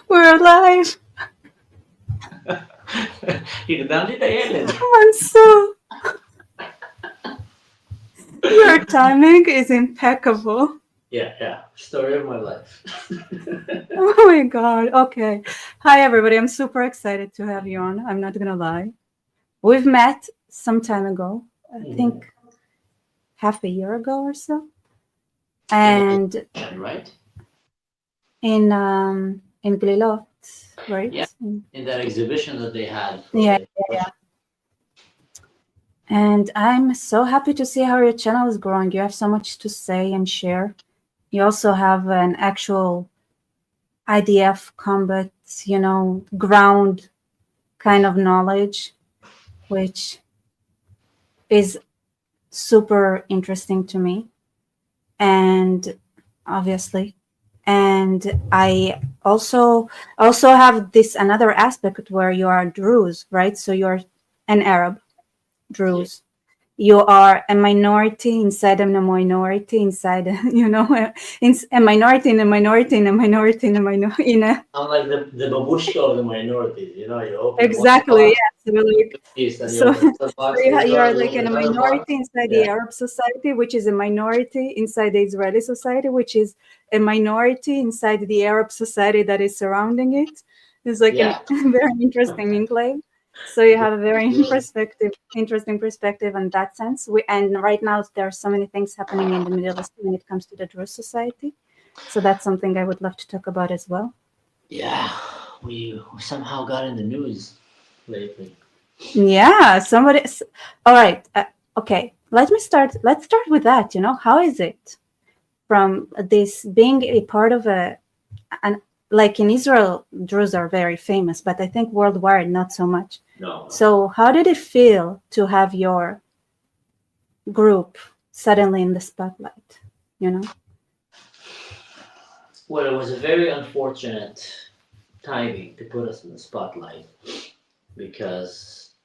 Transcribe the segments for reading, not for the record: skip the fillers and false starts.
We're alive. Manso, your timing is impeccable. Yeah. Story of my life. Oh my God. Okay. Hi, everybody. I'm super excited to have you on. I'm not going to lie. We've met some time ago, I think half a year ago or so. And Right? in Glilot, right? Yeah. In that exhibition that they had. Yeah. And I'm so happy to see how your channel is growing. You have so much to say and share. You also have an actual IDF combat, ground kind of knowledge, which is super interesting to me. And obviously, and I also have this another aspect where you are Druze, right? So you're an Arab Druze. You are a minority inside of a minority inside, a minority in a minority in a minority in a minority in a. I'm like the babushka of the minorities. You open Exactly. one Yes. so You're like in a minority inside the Arab society, which is a minority inside the Israeli society, which is a minority inside the Arab society that is surrounding it. It's like a very interesting enclave. So you have a very interesting perspective in that sense. And right now there are so many things happening in the Middle East when it comes to the Druze society. So that's something I would love to talk about as well. Yeah, we somehow got in the news lately. Yeah, somebody. All right. Okay. Let's start with that. How is it from this being a part of like in Israel, Druze are very famous, but I think worldwide not so much. No. So how did it feel to have your group suddenly in the spotlight? Well, it was a very unfortunate timing to put us in the spotlight because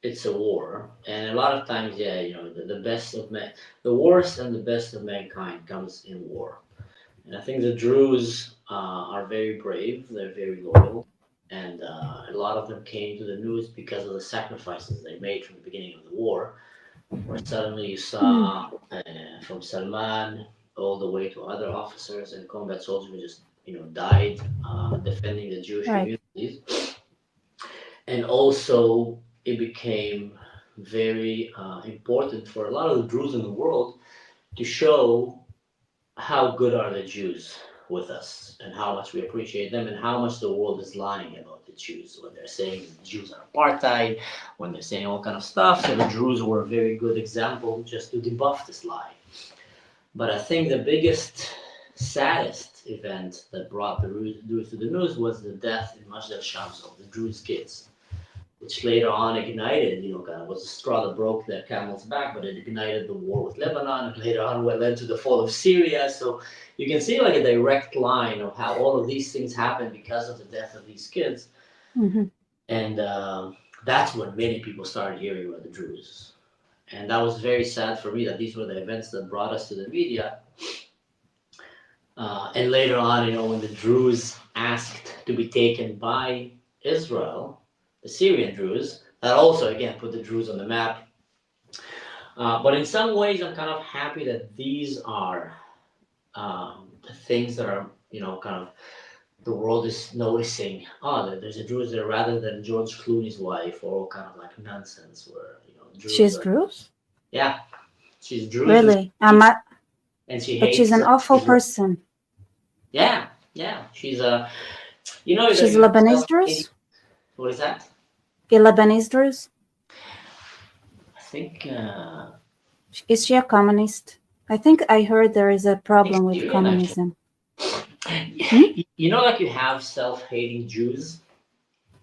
it's a war, and a lot of times, the best of the worst and the best of mankind comes in war. And I think the Druze are very brave. They're very loyal, and a lot of them came to the news because of the sacrifices they made from the beginning of the war. Where suddenly you saw from Salman all the way to other officers and combat soldiers who just died defending the Jewish communities. And also it became very important for a lot of the Druze in the world to show how good are the Jews with us and how much we appreciate them and how much the world is lying about the Jews when they're saying the Jews are apartheid, when they're saying all kind of stuff. So the Druze were a very good example just to debuff this lie. But I think the biggest, saddest event that brought the Druze to the news was the death in Majd al-Shams of the Druze kids, which later on ignited, kind of was the straw that broke the camel's back, but it ignited the war with Lebanon, and later on led to the fall of Syria. So you can see like a direct line of how all of these things happened because of the death of these kids. Mm-hmm. And that's when many people started hearing about the Druze. And that was very sad for me that these were the events that brought us to the media. And later on, when the Druze asked to be taken by Israel, the Syrian Druze, that also again put the Druze on the map. But in some ways, I'm kind of happy that these are the things that are, kind of the world is noticing. Oh, there's a Druze there rather than George Clooney's wife or all kind of like nonsense where Druze. She's Druze? Yeah, she's Druze. Really? And she but hates. She's an awful person. Yeah. She's a. She's Lebanese Druze? What is that? A Lebanese Druze? I think. Is she a communist? I think I heard there is a problem with communism. Like you have self-hating Jews.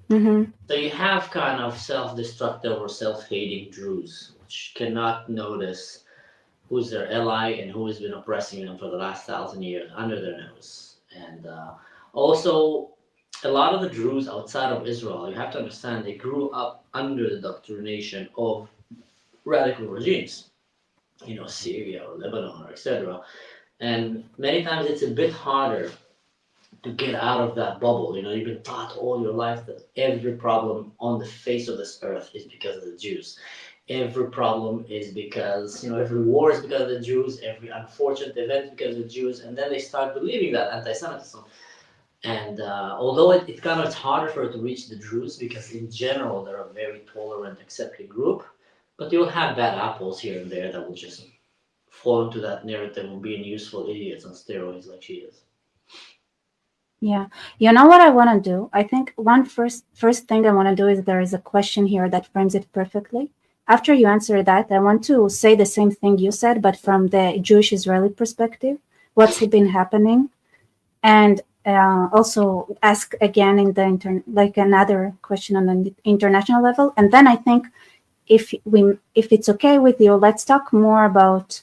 Mm-hmm. So you have kind of self-destructive or self-hating Druze, which cannot notice who's their ally and who has been oppressing them for the last 1,000 years under their nose. And also, a lot of the Druze outside of Israel, you have to understand, they grew up under the doctrination of radical regimes, Syria or Lebanon or etc. And many times it's a bit harder to get out of that bubble. You know, you've been taught all your life that every problem on the face of this earth is because of the Jews. Every problem is because, you know, every war is because of the Jews, every unfortunate event because of the Jews, and then they start believing that anti-Semitism. And although it kind of it's harder for it to reach the Druze because in general they're a very tolerant, accepting group, but you'll have bad apples here and there that will just fall into that narrative of being useful idiots on steroids like she is. Yeah. You know what I want to do? I think one first thing I want to do is there is a question here that frames it perfectly. After you answer that, I want to say the same thing you said, but from the Jewish Israeli perspective. What's been happening? And also ask again in the like another question on the international level. And then I think if it's okay with you, let's talk more about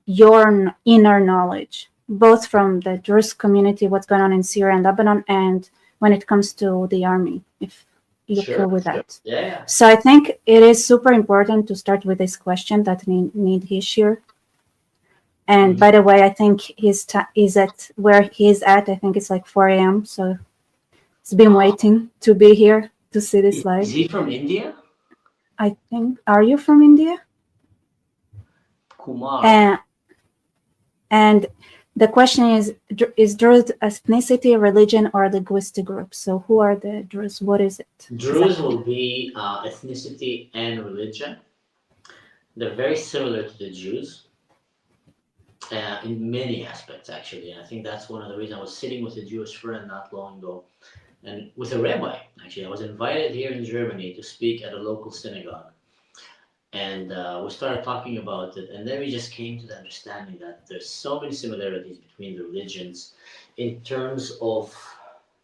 your inner knowledge, both from the Druze community, what's going on in Syria and Lebanon, and when it comes to the army, if you're cool with that. Yeah. So I think it is super important to start with this question that need his share. And by the way, I think he's at where he's at. I think it's like 4 a.m. So he's been waiting to be here to see this live. Is he from India? I think. Are you from India? Kumar. And the question is Druze ethnicity, religion, or linguistic group? So who are the Druze? What is it? Druze will be ethnicity and religion. They're very similar to the Jews. In many aspects, actually. And I think that's one of the reasons I was sitting with a Jewish friend not long ago, and with a rabbi, actually. I was invited here in Germany to speak at a local synagogue. And we started talking about it, and then we just came to the understanding that there's so many similarities between the religions in terms of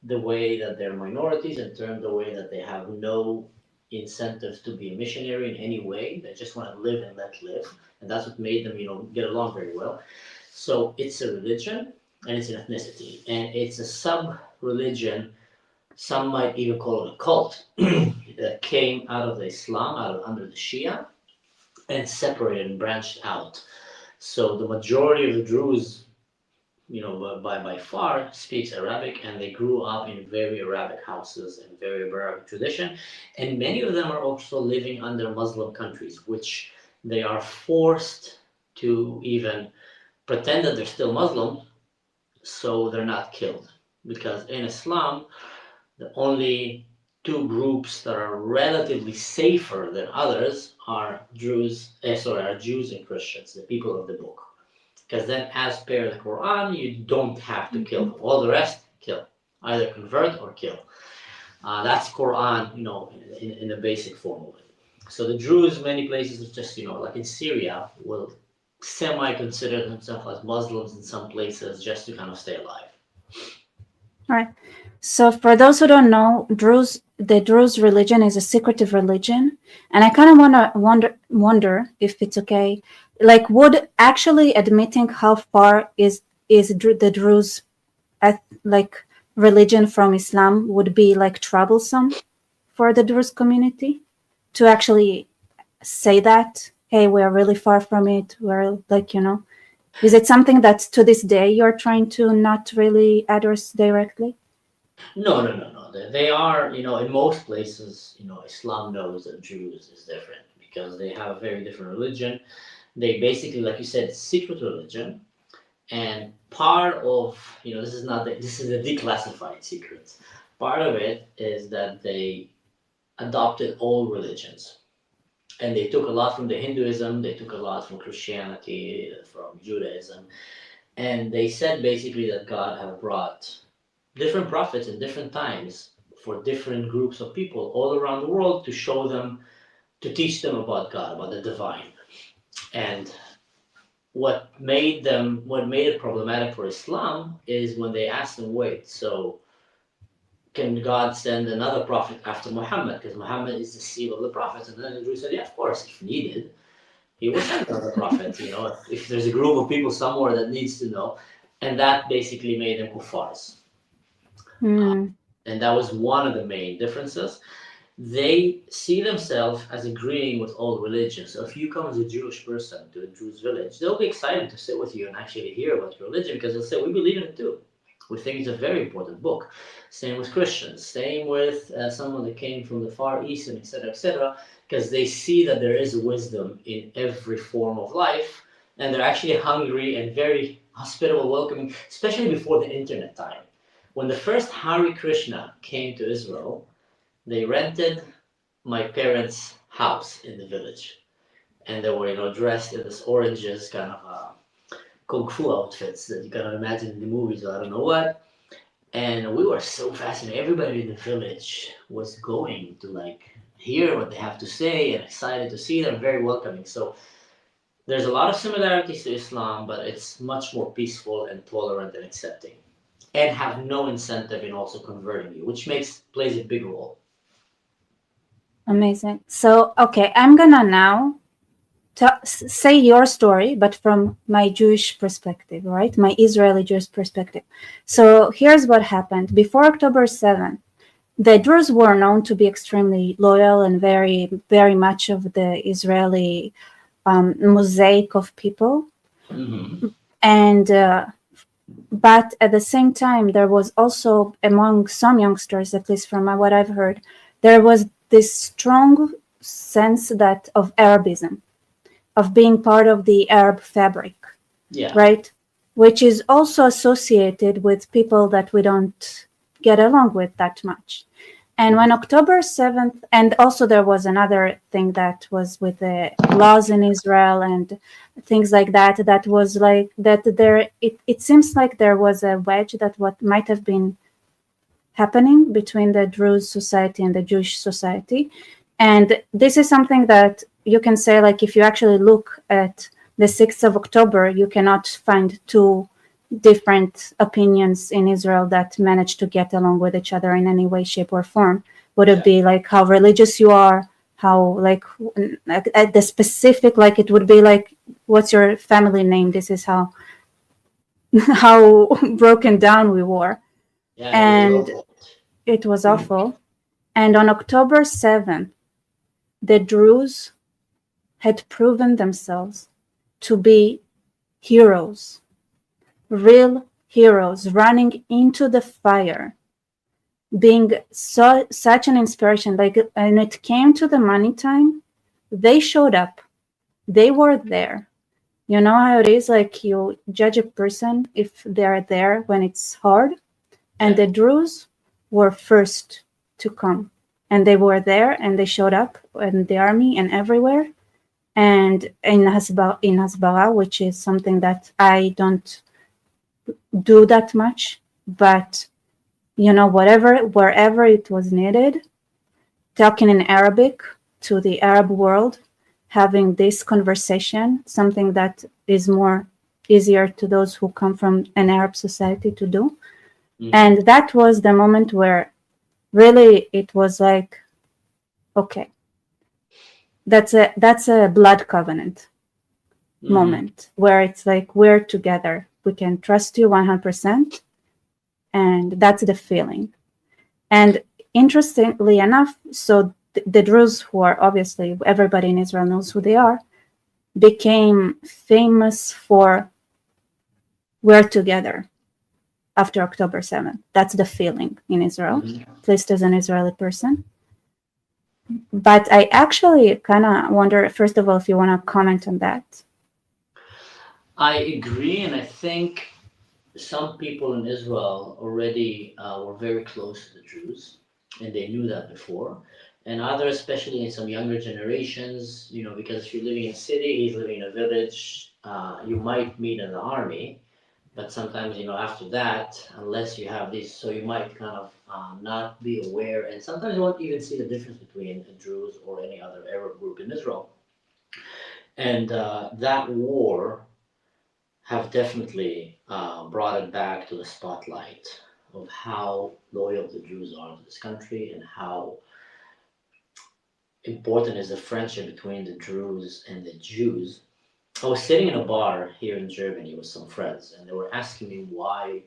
the way that they're minorities, in terms of the way that they have no incentives to be a missionary in any way. They just want to live and let live. And that's what made them, you know, get along very well. So it's a religion and it's an ethnicity. And it's a sub-religion, some might even call it a cult, that came out of Islam, under the Shia, and separated and branched out. So the majority of the Druze, you know, by far speaks Arabic, and they grew up in very Arabic houses and very Arabic tradition. And many of them are also living under Muslim countries, which they are forced to even pretend that they're still Muslim so they're not killed. Because in Islam, the only two groups that are relatively safer than others are Jews and Christians, the people of the book. Because then, as per the Quran, you don't have to kill them. All the rest, kill. Either convert or kill. That's Quran, you know, in the basic form of it. So the Druze, many places, is just, you know, like in Syria, will semi-consider themselves as Muslims in some places just to kind of stay alive. All right. So for those who don't know, the Druze religion is a secretive religion. And I kind of want to wonder if it's okay. Like, would actually admitting how far is the Druze like religion from Islam would be like troublesome for the Druze community to actually say that, hey, we're really far from it. We're like, you know, is it something that to this day you're trying to not really address directly? No. They are, you know, in most places, you know, Islam knows that Jews is different because they have a very different religion. They basically, like you said, secret religion. And part of, you know, this is a declassified secret. Part of it is that they adopted all religions. And they took a lot from the Hinduism, they took a lot from Christianity, from Judaism. And they said basically that God had brought different prophets in different times for different groups of people all around the world to show them, to teach them about God, about the divine. And what made it problematic for Islam is when they asked them, wait, so can God send another prophet after Muhammad? Because Muhammad is the seal of the prophets. And then the Jews said, yeah, of course, if needed, he will send another prophet. You know, if there's a group of people somewhere that needs to know. And that basically made them kuffars. And that was one of the main differences. They see themselves as agreeing with all religions. So if you come as a Jewish person to a Druze village, they'll be excited to sit with you and actually hear about your religion because they'll say, we believe in it too. We think it's a very important book. Same with Christians. Same with someone that came from the Far East, and etc., because they see that there is wisdom in every form of life, and they're actually hungry and very hospitable, welcoming, especially before the internet time. When the first Hare Krishna came to Israel, they rented my parents' house in the village, and they were, dressed in this oranges kind of kung fu outfits that you can imagine in the movies or I don't know what. And we were so fascinated. Everybody in the village was going to like hear what they have to say and excited to see them, very welcoming. So there's a lot of similarities to Islam, but it's much more peaceful and tolerant and accepting, and have no incentive in also converting you, which plays a big role. Amazing. So, okay, I'm gonna now say your story, but from my Jewish perspective, right? My Israeli Jewish perspective. So here's what happened. Before October 7th, the Druze were known to be extremely loyal and very, very much of the Israeli mosaic of people. Mm-hmm. And but at the same time, there was also among some youngsters, at least from what I've heard, there was this strong sense that of Arabism, of being part of the Arab fabric, right? Which is also associated with people that we don't get along with that much. And when October 7th, and also there was another thing that was with the laws in Israel and things like that, that was like that there, it seems like there was a wedge that what might have been happening between the Druze society and the Jewish society. And this is something that you can say, like, if you actually look at the 6th of October, you cannot find two different opinions in Israel that manage to get along with each other in any way, shape, or form. Would it be like how religious you are, how like at the specific, like it would be like, what's your family name? This is how broken down we were. And it was awful. And on October 7th, the Druze had proven themselves to be heroes, real heroes, running into the fire, being such an inspiration. Like, and it came to the money time, they showed up, they were there. You know how it is, like you judge a person if they're there when it's hard, and the Druze were first to come, and they were there, and they showed up in the army and everywhere. And in Hasbara, which is something that I don't do that much, but wherever it was needed, talking in Arabic to the Arab world, having this conversation, something that is more easier to those who come from an Arab society to do. Mm-hmm. And that was the moment where really it was like, okay, that's a blood covenant moment where it's like, we're together, we can trust you 100%, and that's the feeling. And interestingly enough, so the Druze, who are obviously, everybody in Israel knows who they are, became famous for we're together after October 7th. That's the feeling in Israel, at least as an Israeli person. But I actually kind of wonder, first of all, if you want to comment on that. I agree, and I think some people in Israel already were very close to the Jews, and they knew that before. And others, especially in some younger generations, because if you're living in a city, he's living in a village, you might meet in the army, but sometimes, after that, unless you have these, so you might kind of not be aware, and sometimes you won't even see the difference between the Druze or any other Arab group in Israel. And that war have definitely brought it back to the spotlight of how loyal the Jews are to this country and how important is the friendship between the Druze and the Jews. I was sitting in a bar here in Germany with some friends, and they were asking me, why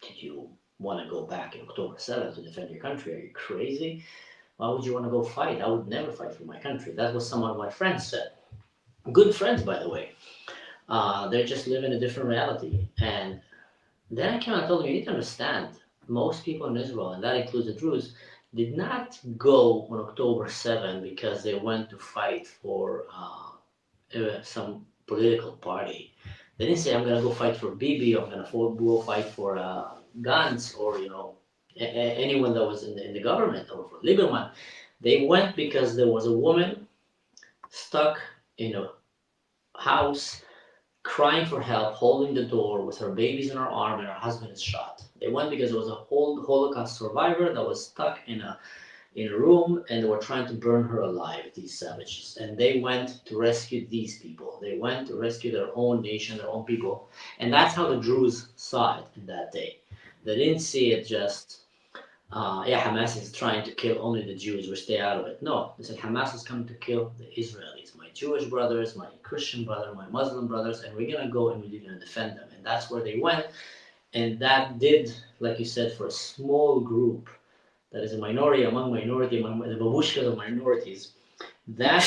did you want to go back in October 7th to defend your country? Are you crazy? Why would you want to go fight? I would never fight for my country. That was some of my friends said. Good friends, by the way. They just live in a different reality. And Then I came and told him, you need to understand, most people in Israel, and that includes the Druze, did not go on October 7 because they went to fight for some political party. They didn't say, I'm going to go fight for Bibi, or I'm going to go fight for Gantz, or, anyone that was in the government, or for Lieberman. They went because there was a woman stuck in a house crying for help, holding the door with her babies in her arm, and her husband is shot. They went because there was a whole Holocaust survivor that was stuck in a room, and they were trying to burn her alive, these savages. And they went to rescue these people. They went to rescue their own nation, their own people. And that's how the Druze saw it in that day. They didn't see it just, Hamas is trying to kill only the Jews, we stay out of it. No, they said Hamas is coming to kill the Israelis, my Jewish brothers, my Christian brother, my Muslim brothers, and we're going to go and we're going to defend them. And that's where they went. And that did, like you said, for a small group that is a minority among the babushkas of minorities. That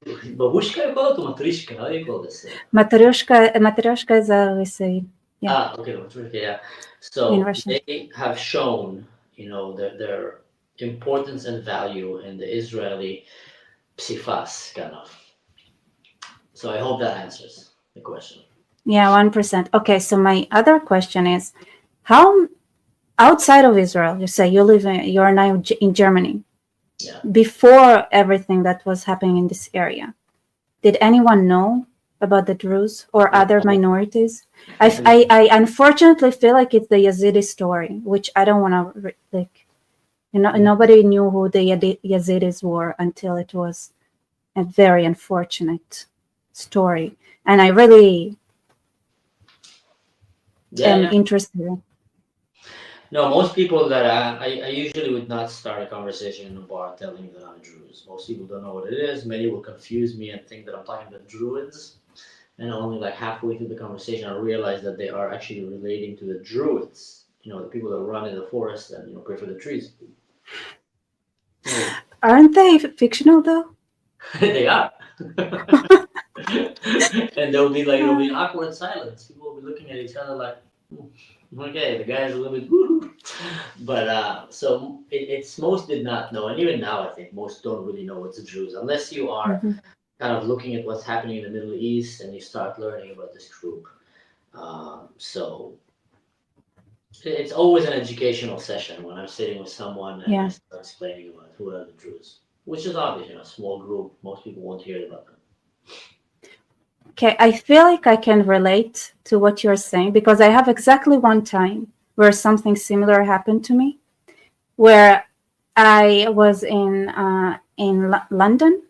babushka, you call it, or matrishka? How do you call this? Matryoshka is a, we say, Okay, matrishka, yeah. in So Russian. they have shown, their importance and value in the Israeli psifas, kind of. So I hope that answers the question. Yeah, 1%. Okay, so my other question is, how outside of Israel, you say you're now in Germany. Yeah. Before everything that was happening in this area, did anyone know about the Druze or other minorities? I unfortunately feel like it's the Yazidi story, which I don't want to nobody knew who the Yazidis were until it was a very unfortunate story, and I really am interested. No, most people that I usually would not start a conversation in a bar telling that I'm Druze. Most people don't know what it is. Many will confuse me and think that I'm talking about Druids. And only like halfway through the conversation, I realize that they are actually relating to the Druids. The people that run in the forest and pray for the trees. Aren't they fictional though? They are. And there'll be an awkward silence. People will be looking at each other like, okay, the guy's a little bit woo. But so it's most did not know, and even now I think most don't really know what's the Druze unless you are kind of looking at what's happening in the Middle East and you start learning about this group. So it's always an educational session when I'm sitting with someone and I start explaining about who are the Druze, which is obvious, a small group. Most people won't hear about them. Okay, I feel like I can relate to what you're saying because I have exactly one time where something similar happened to me, where I was in London,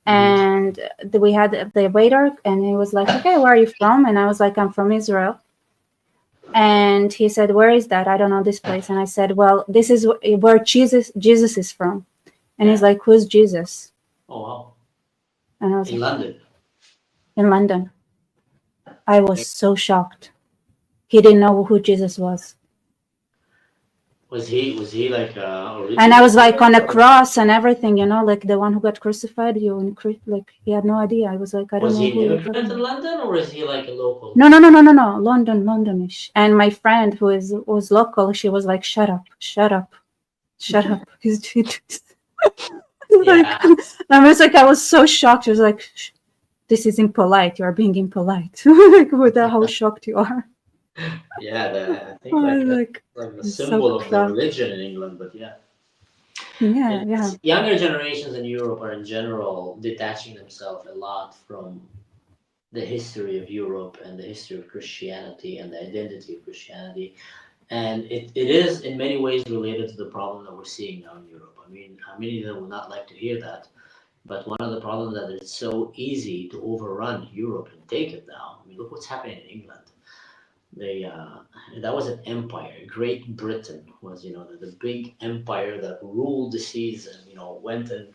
and we had the waiter, and he was like, "Okay, where are you from?" And I was like, "I'm from Israel." And he said, "Where is that? I don't know this place." And I said, "Well, this is where Jesus is from." And he's like, "Who's Jesus?" Oh wow! And I was in London. In London. I was so shocked. He didn't know who Jesus was. Was he like and I was like on a cross and everything, like the one who got crucified. Like he had no idea. I was like, I don't know. Was he an immigrant in London, or is he like a local? No, Londonish. And my friend who was local, she was like, shut up. He's Yeah. I was like, I was so shocked. She was like, this is impolite. You are being impolite. Like with how shocked you are. Yeah, I think like the symbol of the religion in England, but yeah. Yeah. Younger generations in Europe are in general detaching themselves a lot from the history of Europe and the history of Christianity and the identity of Christianity. And it is in many ways related to the problem that we're seeing now in Europe. I mean, many of them would not like to hear that. But one of the problems that it's so easy to overrun Europe and take it now. I mean, look what's happening in England. That was an empire. Great Britain was, the big empire that ruled the seas and, went and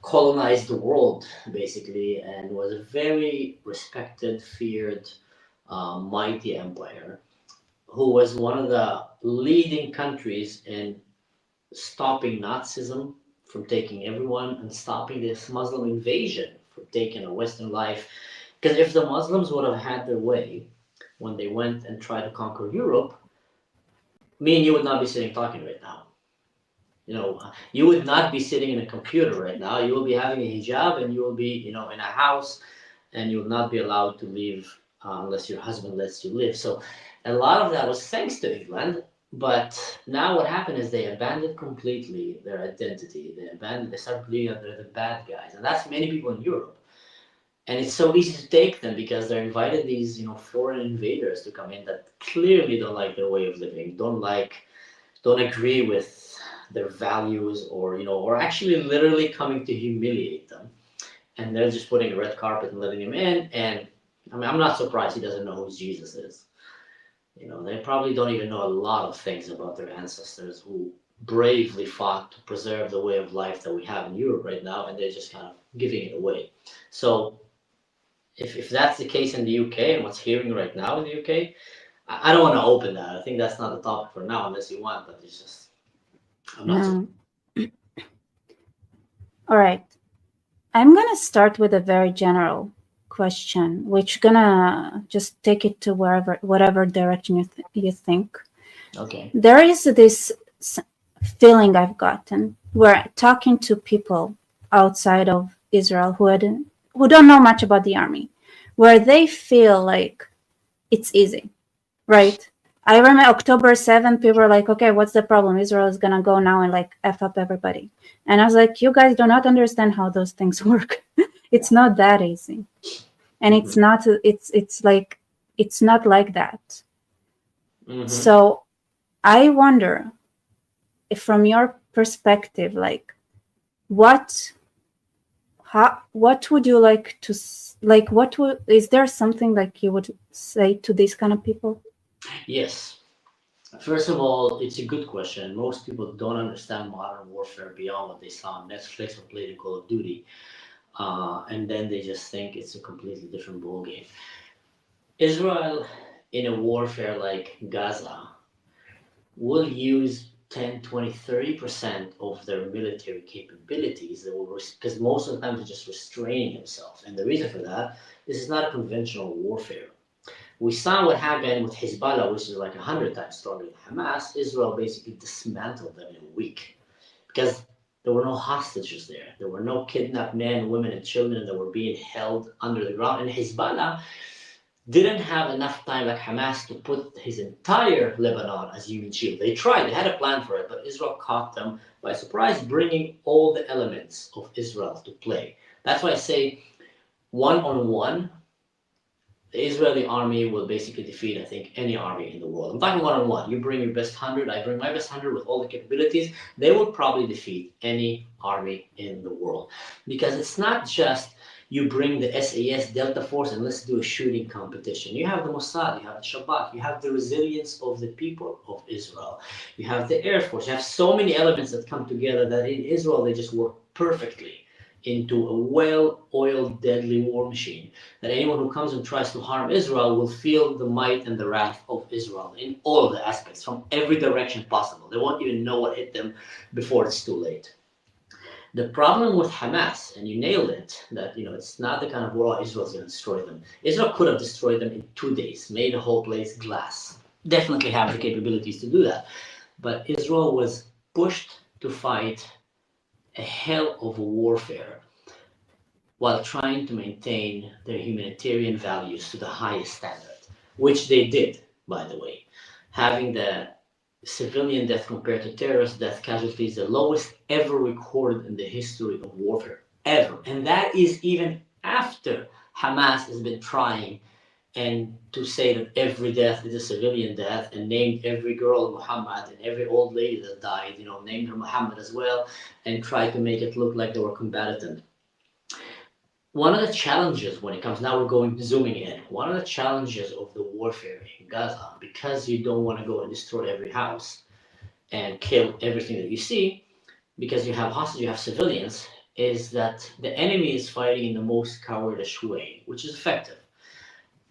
colonized the world basically, and was a very respected, feared, mighty empire, who was one of the leading countries in stopping Nazism from taking everyone and stopping this Muslim invasion from taking a Western life. Because if the Muslims would have had their way, when they went and tried to conquer Europe, me and you would not be sitting talking right now. You know, you would not be sitting in a computer right now. You will be having a hijab, and you will be, you know, in a house, and you will not be allowed to leave unless your husband lets you live. So a lot of that was thanks to England. But now what happened is they abandoned completely their identity. They started believing that they're the bad guys, and that's many people in Europe. And it's so easy to take them because they're invited these, you know, foreign invaders to come in that clearly don't like their way of living, don't agree with their values, or, you know, or actually literally coming to humiliate them. And they're just putting a red carpet and letting him in. And I mean, I'm not surprised he doesn't know who Jesus is. You know, they probably don't even know a lot of things about their ancestors who bravely fought to preserve the way of life that we have in Europe right now, and they're just kind of giving it away. So if that's the case in the UK and what's hearing right now in the UK, I don't want to open that. I think that's not the topic for now, unless you want. But it's just, I'm not. No. All right. I'm gonna start with a very general question, which gonna just take it to whatever direction you think. Okay. There is this feeling I've gotten where talking to people outside of Israel who don't know much about the army, where they feel like it's easy, right? I remember October 7th, people were like, okay, what's the problem? Israel is going to go now and like F up everybody. And I was like, you guys do not understand how those things work. It's not that easy. And it's not like that. So I wonder if from your perspective, like what would you like to, like, is there something like you would say to these kind of people? Yes. First of all, it's a good question. Most people don't understand modern warfare beyond what they saw on Netflix or played in Call of Duty. And then they just think it's a completely different ballgame. Israel, in a warfare like Gaza, will use 10, 20, 30% of their military capabilities, because most of the time they're just restraining themselves. And the reason for that, this is not a conventional warfare. We saw what happened with Hezbollah, which is like 100 times stronger than Hamas. Israel basically dismantled them in a week because there were no hostages there. There were no kidnapped men, women, and children that were being held under the ground. And Hezbollah didn't have enough time like Hamas to put his entire Lebanon as human shield. They tried, they had a plan for it, but Israel caught them by surprise, bringing all the elements of Israel to play. That's why I say one-on-one, the Israeli army will basically defeat, I think, any army in the world. I'm talking one-on-one. You bring your best 100, I bring my best 100 with all the capabilities. They will probably defeat any army in the world. Because it's not just you bring the SAS Delta Force and let's do a shooting competition. You have the Mossad, you have the Shabak, you have the resilience of the people of Israel. You have the Air Force. You have so many elements that come together that in Israel they just work perfectly into a well-oiled, deadly war machine, that anyone who comes and tries to harm Israel will feel the might and the wrath of Israel in all of the aspects, from every direction possible. They won't even know what hit them before it's too late. The problem with Hamas, and you nailed it, that it's not the kind of war Israel's going to destroy them. Israel could have destroyed them in 2 days, made the whole place glass. Definitely have the capabilities to do that. But Israel was pushed to fight a hell of a warfare while trying to maintain their humanitarian values to the highest standard, which they did, by the way, having the civilian death compared to terrorist death casualties the lowest ever recorded in the history of warfare, ever. And that is even after Hamas has been trying and to say that every death is a civilian death, and named every girl Muhammad and every old lady that died, named her Muhammad as well, and tried to make it look like they were combatant. One of the challenges when it comes, now we're going zooming in, one of the challenges of the warfare in Gaza, because you don't want to go and destroy every house and kill everything that you see, because you have hostages, you have civilians, is that the enemy is fighting in the most cowardice way, which is effective.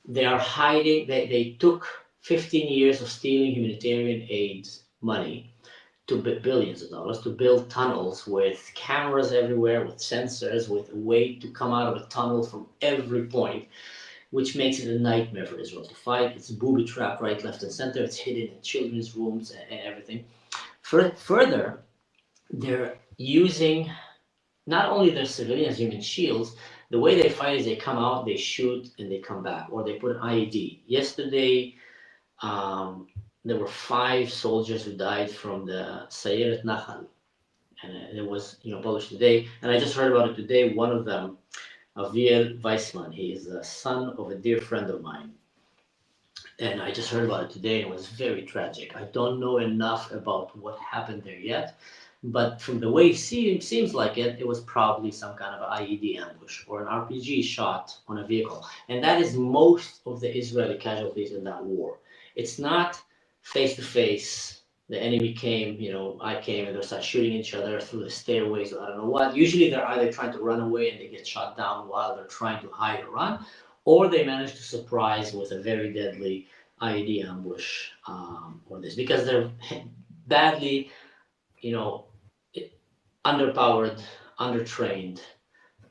They are hiding, they took 15 years of stealing humanitarian aid money to billions of dollars to build tunnels with cameras everywhere, with sensors, with a way to come out of a tunnel from every point. which makes it a nightmare for Israel to fight. It's booby trapped right, left, and center. It's hidden in children's rooms and everything. Further, they're using not only their civilians, human shields. The way they fight is they come out, they shoot, and they come back, or they put an IED. Yesterday, there were 5 soldiers who died from the Syria Lebanon, and it was published today. And I just heard about it today. One of them, Aviel Weissman, he is the son of a dear friend of mine, and I just heard about it today, and it was very tragic. I don't know enough about what happened there yet, but from the way it seems like it was probably some kind of IED ambush or an RPG shot on a vehicle, and that is most of the Israeli casualties in that war. It's not face to face. The enemy came, I came, and they start shooting each other through the stairways. Or I don't know what. Usually, they're either trying to run away and they get shot down while they're trying to hide or run, or they manage to surprise with a very deadly IED ambush or this, because they're badly, underpowered, undertrained.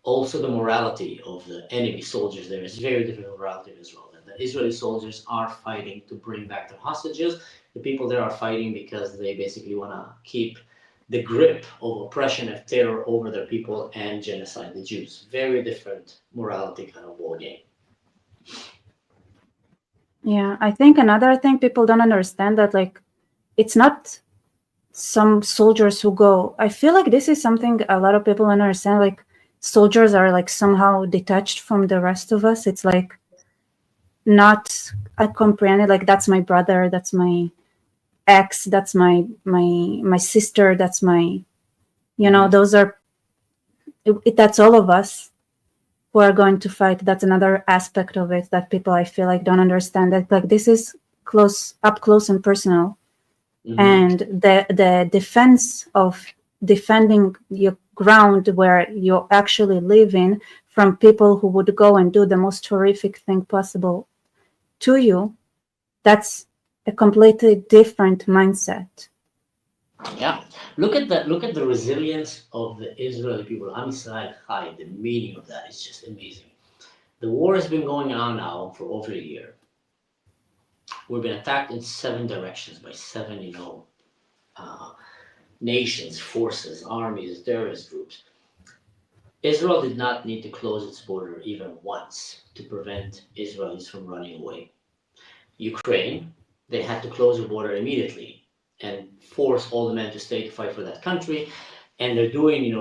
Also, the morality of the enemy soldiers there is very different from the morality of Israel. The Israeli soldiers are fighting to bring back their hostages. The people there are fighting because they basically want to keep the grip of oppression and terror over their people and genocide the Jews. Very different morality kind of ball game. Yeah, I think another thing people don't understand that it's not some soldiers who go. I feel like this is something a lot of people don't understand. Like soldiers are somehow detached from the rest of us. It's not comprehended. Like that's my brother, that's my ex, that's my sister, that's my those are that's all of us who are going to fight. That's another aspect of it that people I feel like don't understand, that this is up close and personal. Mm-hmm. And the defense of defending your ground where you actually live in from people who would go and do the most horrific thing possible to you, that's a completely different mindset. Yeah, look at the resilience of the Israeli people. Am Yisrael Chai, the meaning of that is just amazing. The war has been going on now for over a year. We've been attacked in 7 directions by 7, nations, forces, armies, terrorist groups. Israel did not need to close its border even once to prevent Israelis from running away. Ukraine, they had to close the border immediately and force all the men to stay to fight for that country. And they're doing,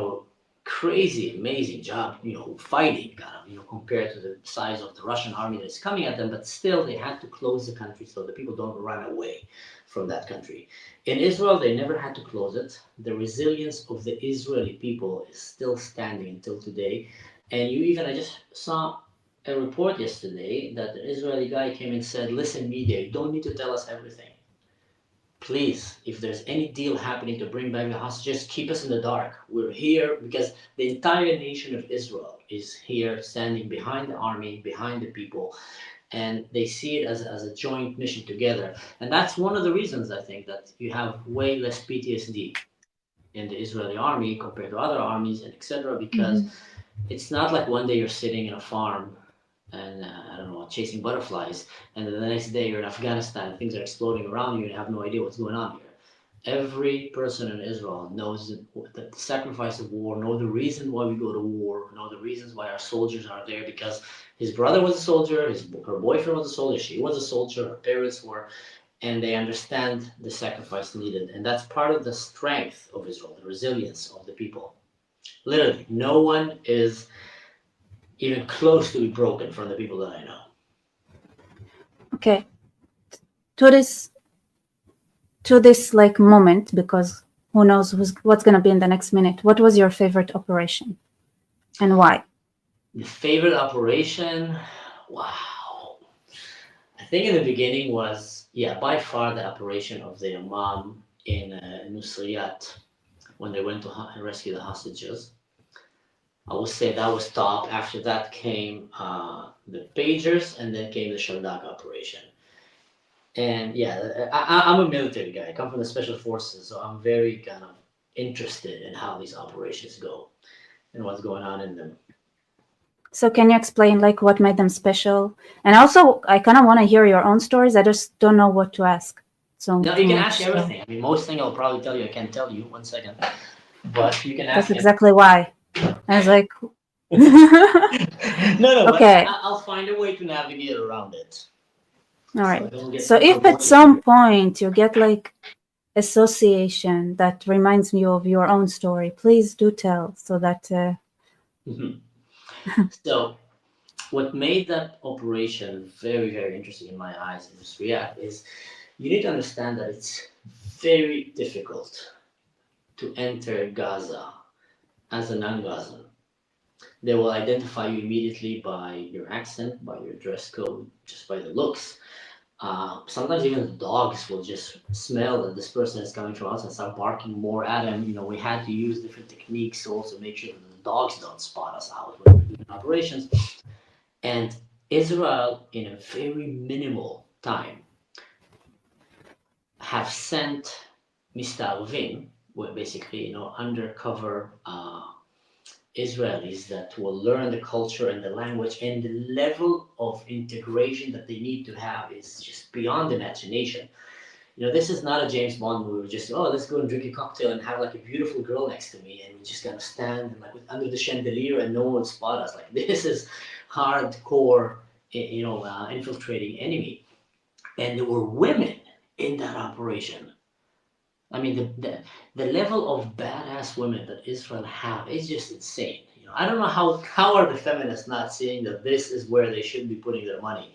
crazy, amazing job, fighting, compared to the size of the Russian army that's coming at them. But still, they had to close the country so the people don't run away from that country. In Israel, they never had to close it. The resilience of the Israeli people is still standing until today. And I just saw a report yesterday that an Israeli guy came and said, listen, media, you don't need to tell us everything. Please, if there's any deal happening to bring back the hostages, keep us in the dark. We're here because the entire nation of Israel is here standing behind the army, behind the people, and they see it as a joint mission together. And that's one of the reasons, I think, that you have way less PTSD in the Israeli army compared to other armies, and etc. Because it's not like one day you're sitting in a farm and chasing butterflies, and then the next day you're in Afghanistan, things are exploding around you, and you have no idea what's going on here. Every person in Israel knows the sacrifice of war, know the reason why we go to war, know the reasons why our soldiers are there, because his brother was a soldier, her boyfriend was a soldier, she was a soldier, her parents were, and they understand the sacrifice needed. And that's part of the strength of Israel, the resilience of the people. Literally, no one is even close to be broken from the people that I know. Okay. To this moment, because who knows what's going to be in the next minute. What was your favorite operation and why? The favorite operation? Wow. I think in the beginning was, by far the operation of the Imam in Nusriyat when they went to rescue the hostages. I would say that was top. After that came the pagers, and then came the Shaldak operation. And I'm a military guy. I come from the Special Forces, so I'm very kind of interested in how these operations go and what's going on in them. So can you explain like what made them special? And also, I kind of want to hear your own stories. I just don't know what to ask. So No, too you can much. ask So everything. I mean, most thing I'll probably tell you. I can't tell you. 1 second, but you can that's ask it. exactly why. I was like, No, but okay, I'll find a way to navigate around it, all so right. I don't get So too if at promoted some here. point you get like association that reminds you of your own story, please do tell so that. Mhm. So, what made that operation very, very interesting in my eyes in Syria is you need to understand that it's very difficult to enter Gaza as a non-Gazan. They will identify you immediately by your accent, by your dress code, just by the looks. Sometimes even the dogs will just smell that this person is coming from us and start barking more at him. You know, we had to use different techniques to also make sure that the dogs don't spot us out when we're doing operations. And Israel, in a very minimal time, have sent Mistalvin, where basically, undercover Israelis that will learn the culture and the language, and the level of integration that they need to have is just beyond imagination. This is not a James Bond movie. Just, oh, let's go and drink a cocktail and have like a beautiful girl next to me, and we just gotta stand and under the chandelier, and no one will spot us. Like this is hardcore, infiltrating enemy, and there were women in that operation. I mean, the level of badass women that Israel have is just insane. I don't know how are the feminists not seeing that this is where they should be putting their money.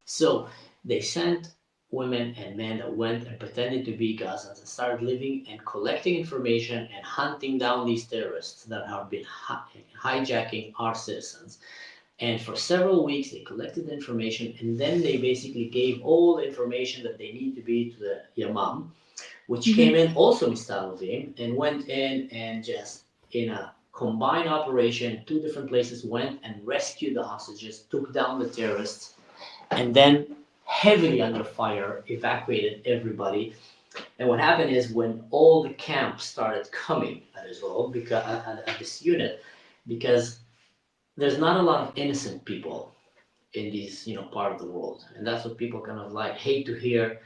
So they sent women and men that went and pretended to be Gazans and started living and collecting information and hunting down these terrorists that have been hijacking our citizens. And for several weeks, they collected the information, and then they basically gave all the information that they need to be to the Yamam, which came in also Mistalovim, and went in and just in a combined operation, two different places, went and rescued the hostages, took down the terrorists, and then heavily under fire evacuated everybody. And what happened is when all the camps started coming at Israel, because at this unit, because there's not a lot of innocent people in these part of the world, and that's what people kind of like hate to hear,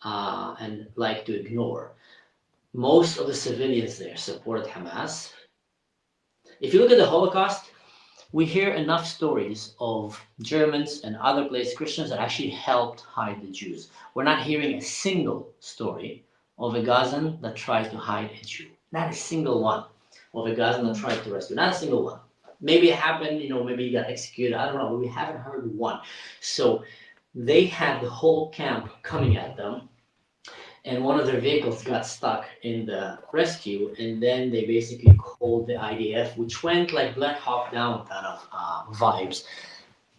and like to ignore. Most of the civilians there supported Hamas. If you look at the Holocaust, we hear enough stories of Germans and other places, Christians, that actually helped hide the Jews. We're not hearing a single story of a Gazan that tried to hide a Jew. Not a single one of a Gazan that tried to rescue. Not a single one. Maybe it happened, maybe he got executed. I don't know. We haven't heard one. So they had the whole camp coming at them, and one of their vehicles got stuck in the rescue, and then they basically called the IDF, which went like Black Hawk Down kind of vibes,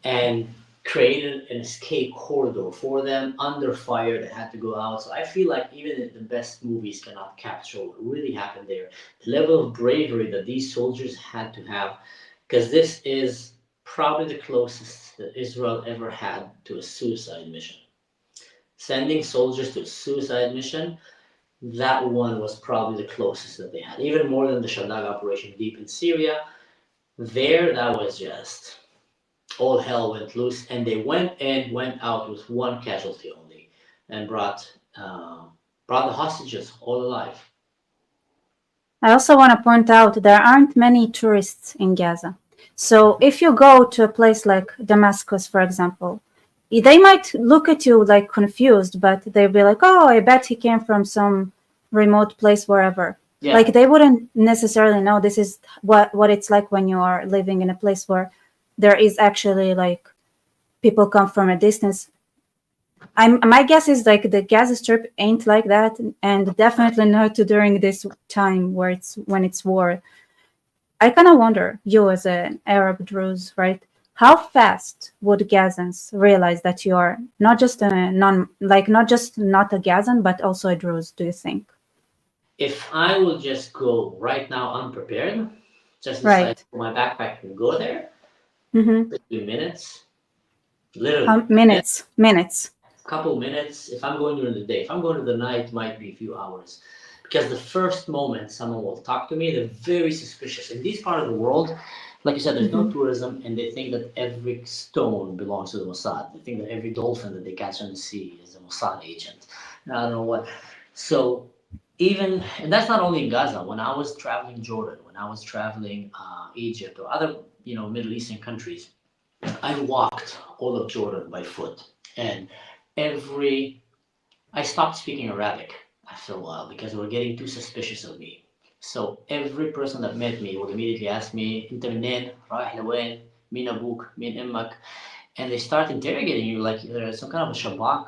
and created an escape corridor for them under fire that had to go out. So I feel like even the best movies cannot capture what really happened there. The level of bravery that these soldiers had to have, because this is probably the closest that Israel ever had to a suicide mission. Sending soldiers to a suicide mission, that one was probably the closest that they had, even more than the Shaddad operation deep in Syria. There, that was just all hell went loose, and they went and went out with one casualty only, and brought the hostages all alive. I also want to point out there aren't many tourists in Gaza. So if you go to a place like Damascus, for example, they might look at you like confused, but they'll be like, oh, I bet he came from some remote place wherever. Yeah. Like they wouldn't necessarily know this is what it's like when you are living in a place where there is actually like people come from a distance. My guess is like the Gaza Strip ain't like that, and definitely not during this time when it's war. I kind of wonder, you as an Arab Druze, right? How fast would Gazans realize that you are not just not just not a Gazan, but also a Druze? Do you think? If I will just go right now unprepared, just decide Right. for my backpack and go there, Mm-hmm. 2 minutes, literally Minutes. couple minutes. If I'm going during the day, if I'm going to the night, might be a few hours. Because the first moment someone will talk to me, they're very suspicious. In this part of the world, Like you said, there's no Hmm. tourism, and they think that every stone belongs to the Mossad. They think that every dolphin that they catch on the sea is a Mossad agent. And I don't know what. So even, and that's not only in Gaza. When I was traveling Jordan, when I was traveling Egypt or other, Middle Eastern countries, I walked all of Jordan by foot, and every I stopped speaking Arabic after a while because they were getting too suspicious of me. So every person that met me would immediately ask me, "Inter منين? رايح لوين? مين أبوك? مين أمك?" And they start interrogating you like you're some kind of a Shabak,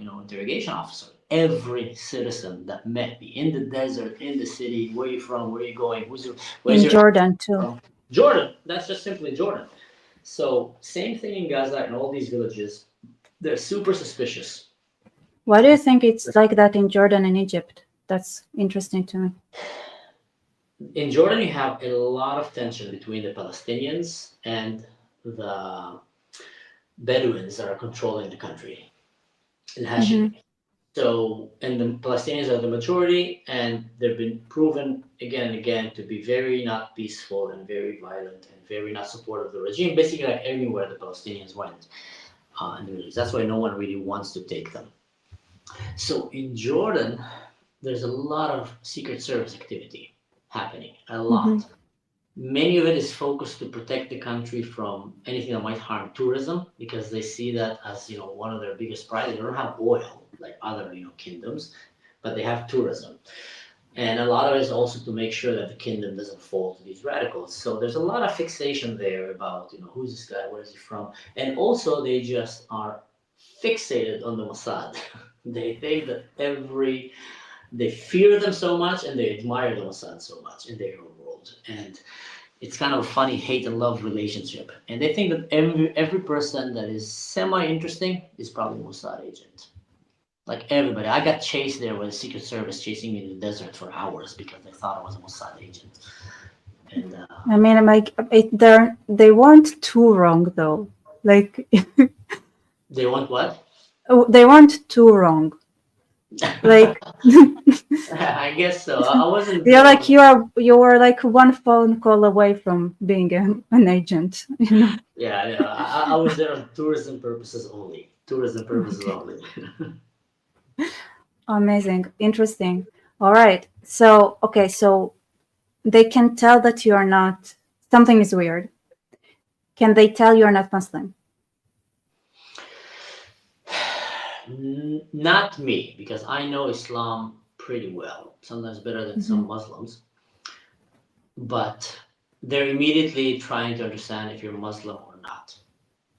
interrogation officer. Every citizen that met me in the desert, in the city, where you from, where you going, where's In your Jordan too. from? Jordan. That's just simply Jordan. So same thing in Gaza and all these villages. They're super suspicious. Why do you think it's like that in Jordan and Egypt? That's interesting to me. In Jordan, you have a lot of tension between the Palestinians and the Bedouins that are controlling the country, the Hmm. Hashemi. So, and the Palestinians are the majority, and they've been proven again and again to be very not peaceful and very violent and very not supportive of the regime. Basically, like everywhere the Palestinians went in the Middle East. That's why no one really wants to take them. So in Jordan, there's a lot of Secret Service activity happening, a Hmm. lot. Many of it is focused to protect the country from anything that might harm tourism because they see that as one of their biggest prizes. They don't have oil like other kingdoms, but they have tourism, and a lot of it is also to make sure that the kingdom doesn't fall to these radicals. So there's a lot of fixation there about who's this guy, where is he from, and also they just are fixated on the Mossad. They think that they fear them so much and they admire the Mossad so much in their own world. And it's kind of a funny hate and love relationship. And they think that every person that is semi interesting is probably a Mossad agent. Like everybody. I got chased there with the Secret Service chasing me in the desert for hours because they thought I was a Mossad agent. And I mean, like they weren't too wrong though. Like they want what? they weren't too wrong. Like I guess so. I wasn't you're there like when. you were like one phone call away from being an agent. Yeah, yeah. I was there on tourism purposes only. Tourism purposes Okay. only. Amazing. Interesting. All right. So, okay, so they can tell that you are not, something is weird. Can they tell you're not Muslim? Not me, because I know Islam pretty well, sometimes better than Hmm. some Muslims, but they're immediately trying to understand if you're Muslim or not.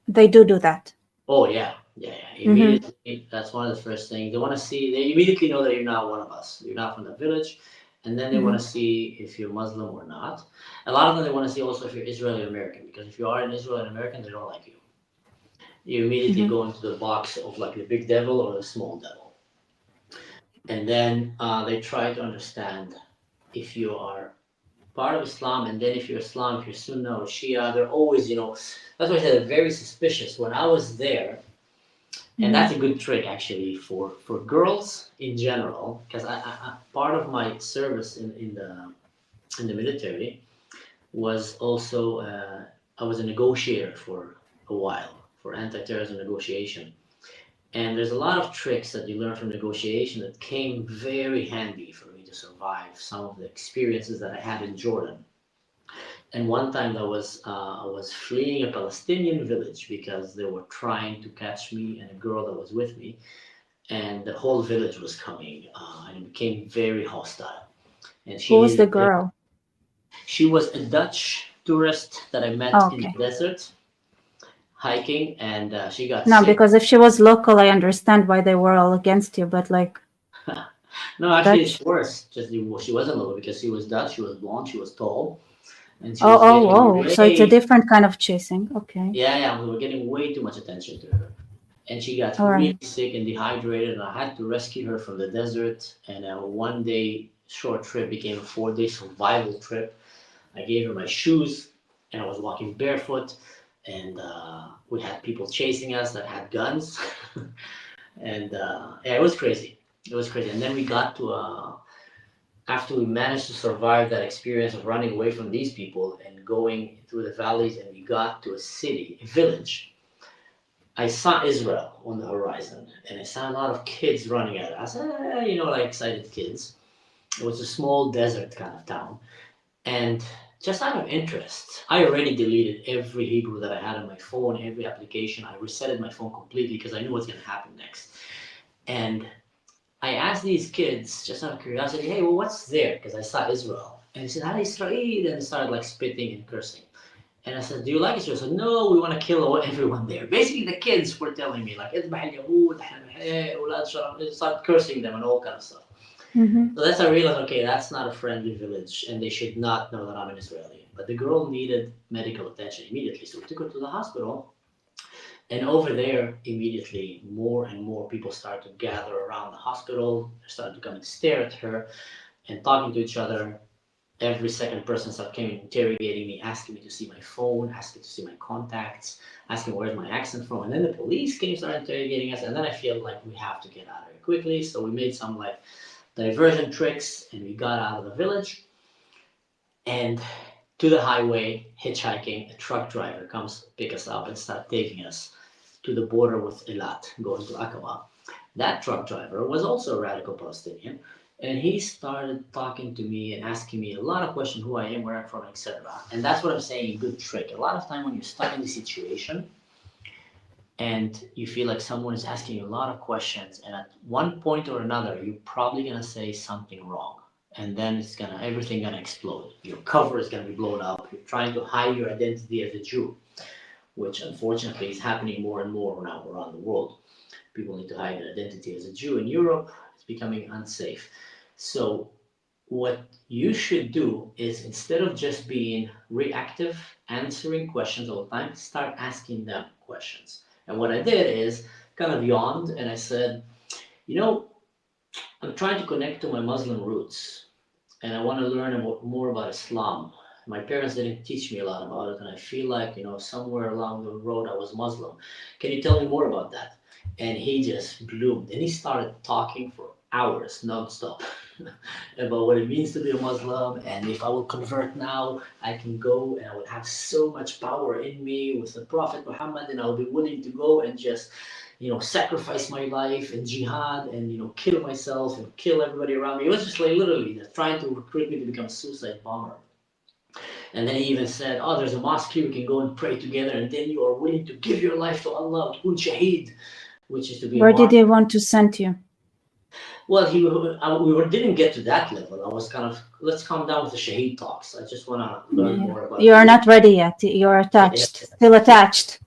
They do that. Oh, yeah, yeah, yeah. Hmm. Immediately, that's one of the first things. They want to see, they immediately know that you're not one of us. You're not from the village. And then they Hmm. want to see if you're Muslim or not. A lot of them, they want to see also if you're Israeli or American, because if you are an Israeli American, they don't like you. You immediately Hmm. go into the box of like the big devil or the small devil. And then they try to understand if you are part of Islam, and then if you're Islam, if you're Sunnah or Shia, they're always, that's why I said they're very suspicious. When I was there, and Hmm. that's a good trick actually for girls in general, because part of my service in the military was also I was a negotiator for a while for anti-terrorism negotiation. And there's a lot of tricks that you learn from negotiation that came very handy for me to survive some of the experiences that I had in Jordan. And one time I was fleeing a Palestinian village because they were trying to catch me and a girl that was with me, and the whole village was coming, and it became very hostile. And Who was the girl? she was a Dutch tourist that I Oh, met in okay. the desert hiking, and she got No, sick. because if she was local, I understand why they were all against you, but like No, actually, it's Dutch. worse. Just she wasn't local because she was Dutch. She was blonde. She was tall, and she Oh, was oh, getting oh. So it's a way. different kind of chasing. Okay. Yeah, yeah. We were getting way too much attention to her, and she got All really right. sick and dehydrated. And I had to rescue her from the desert. And a one-day short trip became a four-day survival trip. I gave her my shoes, and I was walking barefoot. And we had people chasing us that had guns, and yeah, it was crazy. It was crazy. And then we got to after we managed to survive that experience of running away from these people and going through the valleys, and we got to a city, a village, I saw Israel on the horizon, and I saw a lot of kids running at it. I said, like excited kids. It was a small desert kind of town. And just out of interest, I already deleted every Hebrew that I had on my phone, every application. I resetted my phone completely because I knew what's going to happen next. And I asked these kids, just out of curiosity, hey, well, what's there? Because I saw Israel. And they said, Hi, Israel. And they started like spitting and cursing. And I said, do you like Israel? I said, no, we want to kill everyone there. Basically, the kids were telling me, like, start cursing them and all kind of stuff. Mm-hmm. So that's I realized, okay, that's not a friendly village, and they should not know that I'm an Israeli. But the girl needed medical attention immediately, so we took her to the hospital. And over there, immediately, more and more people started to gather around the hospital, started to come and stare at her and talking to each other. Every second person started coming interrogating me, asking me to see my phone, asking to see my contacts, asking where's my accent from. And then the police came, started interrogating us, and then I feel like we have to get out of here quickly. So we made some like diversion tricks, and we got out of the village and to the highway, hitchhiking. A truck driver comes pick us up and start taking us to the border with Eilat, going to Aqaba. That truck driver was also a radical Palestinian, and he started talking to me and asking me a lot of questions, who I am, where I'm from, etc. And that's what I'm saying, a good trick. A lot of time when you're stuck in the situation and you feel like someone is asking you a lot of questions, and at one point or another you're probably gonna say something wrong, and then everything gonna explode. Your cover is gonna be blown up. You're trying to hide your identity as a Jew, which unfortunately is happening more and more now around the world. People need to hide their identity as a Jew. In Europe, it's becoming unsafe. So what you should do is, instead of just being reactive, answering questions all the time, start asking them questions. And what I did is kind of yawned and I said, you know, I'm trying to connect to my Muslim roots and I want to learn more about Islam. My parents didn't teach me a lot about it, and I feel like, somewhere along the road I was Muslim. Can you tell me more about that? And he just bloomed and he started talking for hours nonstop about what it means to be a Muslim, and if I will convert now, I can go and I will have so much power in me with the Prophet Muhammad, and I'll be willing to go and just, sacrifice my life and jihad and, kill myself and kill everybody around me. It was just like literally trying to recruit me to become a suicide bomber. And then he even said, oh, there's a mosque here, we can go and pray together, and then you are willing to give your life to Allah, shaheed, which is to be a Where did martyr. they want to send you? Well, didn't get to that level. I was kind of, let's calm down with the shaheed talks. I just want to learn more about You are not ready yet. You're attached, still attached.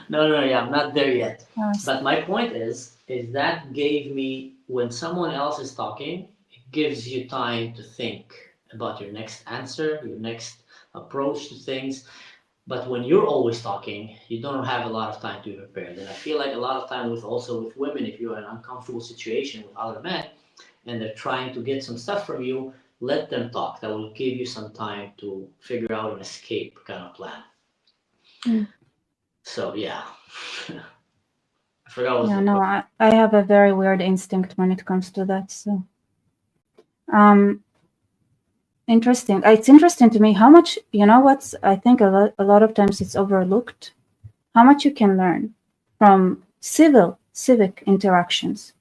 No, yeah, I'm not there yet. Yes. But my point is that gave me, when someone else is talking, it gives you time to think about your next answer, your next approach to things. But when you're always talking, you don't have a lot of time to be prepared. And I feel like a lot of time with women, if you're in an uncomfortable situation with other men and they're trying to get some stuff from you, let them talk. That will give you some time to figure out an escape kind of plan. Mm. So yeah. I forgot what Yeah, the no, question. I have a very weird instinct when it comes to that. So, interesting. It's interesting to me how much, what's, I think a lot of times it's overlooked, how much you can learn from civic interactions,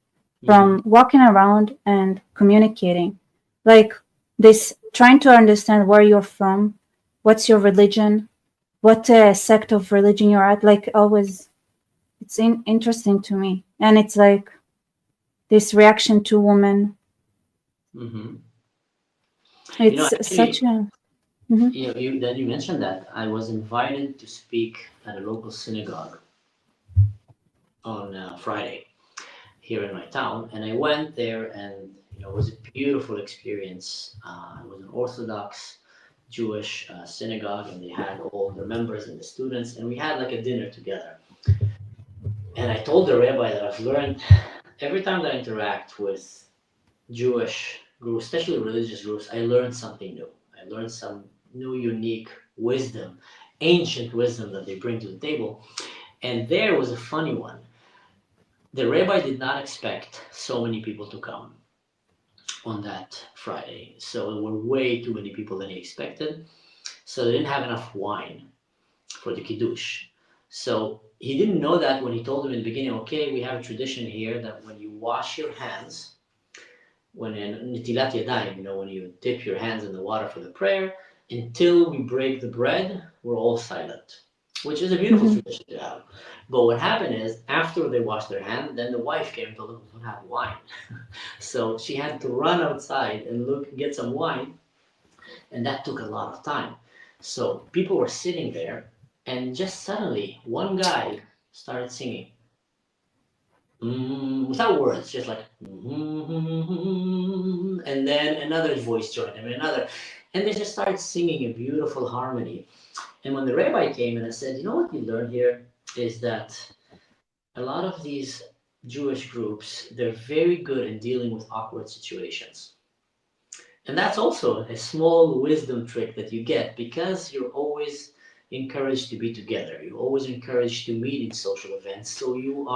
from walking around and communicating. Like this, trying to understand where you're from, what's your religion, what sect of religion you're at. Like always, it's interesting to me. And it's like this reaction to women. Mm-hmm. It's Actually, such a... Mhm. you mentioned that I was invited to speak at a local synagogue on Friday here in my town, and I went there, and it was a beautiful experience. It was an Orthodox Jewish synagogue, and they had all the members and the students, and we had like a dinner together. And I told the rabbi that I've learned every time that I interact with Jewish groups, especially religious groups, I learned something new. I learned some new, unique wisdom, ancient wisdom that they bring to the table. And there was a funny one. The rabbi did not expect so many people to come. on that Friday. So there were way too many people than he expected. So they didn't have enough wine for the kiddush. So he didn't know that when he told them in the beginning, okay, we have a tradition here that when you wash your hands, when in nitilat yadayim, when you dip your hands in the water for the prayer, until we break the bread, we're all silent, which is a beautiful tradition to have. But what happened is, after they washed their hands, then the wife came and told them we don't have wine. So she had to run outside and get some wine, and that took a lot of time. So people were sitting there, and just suddenly, one guy started singing. Without words, just like, and then another voice joined him, and another, and they just started singing a beautiful harmony. And when the rabbi came and I said, you know what you learn here is that a lot of these Jewish groups, they're very good in dealing with awkward situations. And that's also a small wisdom trick that you get because you're always encouraged to be together. You're always encouraged to meet in social events. So you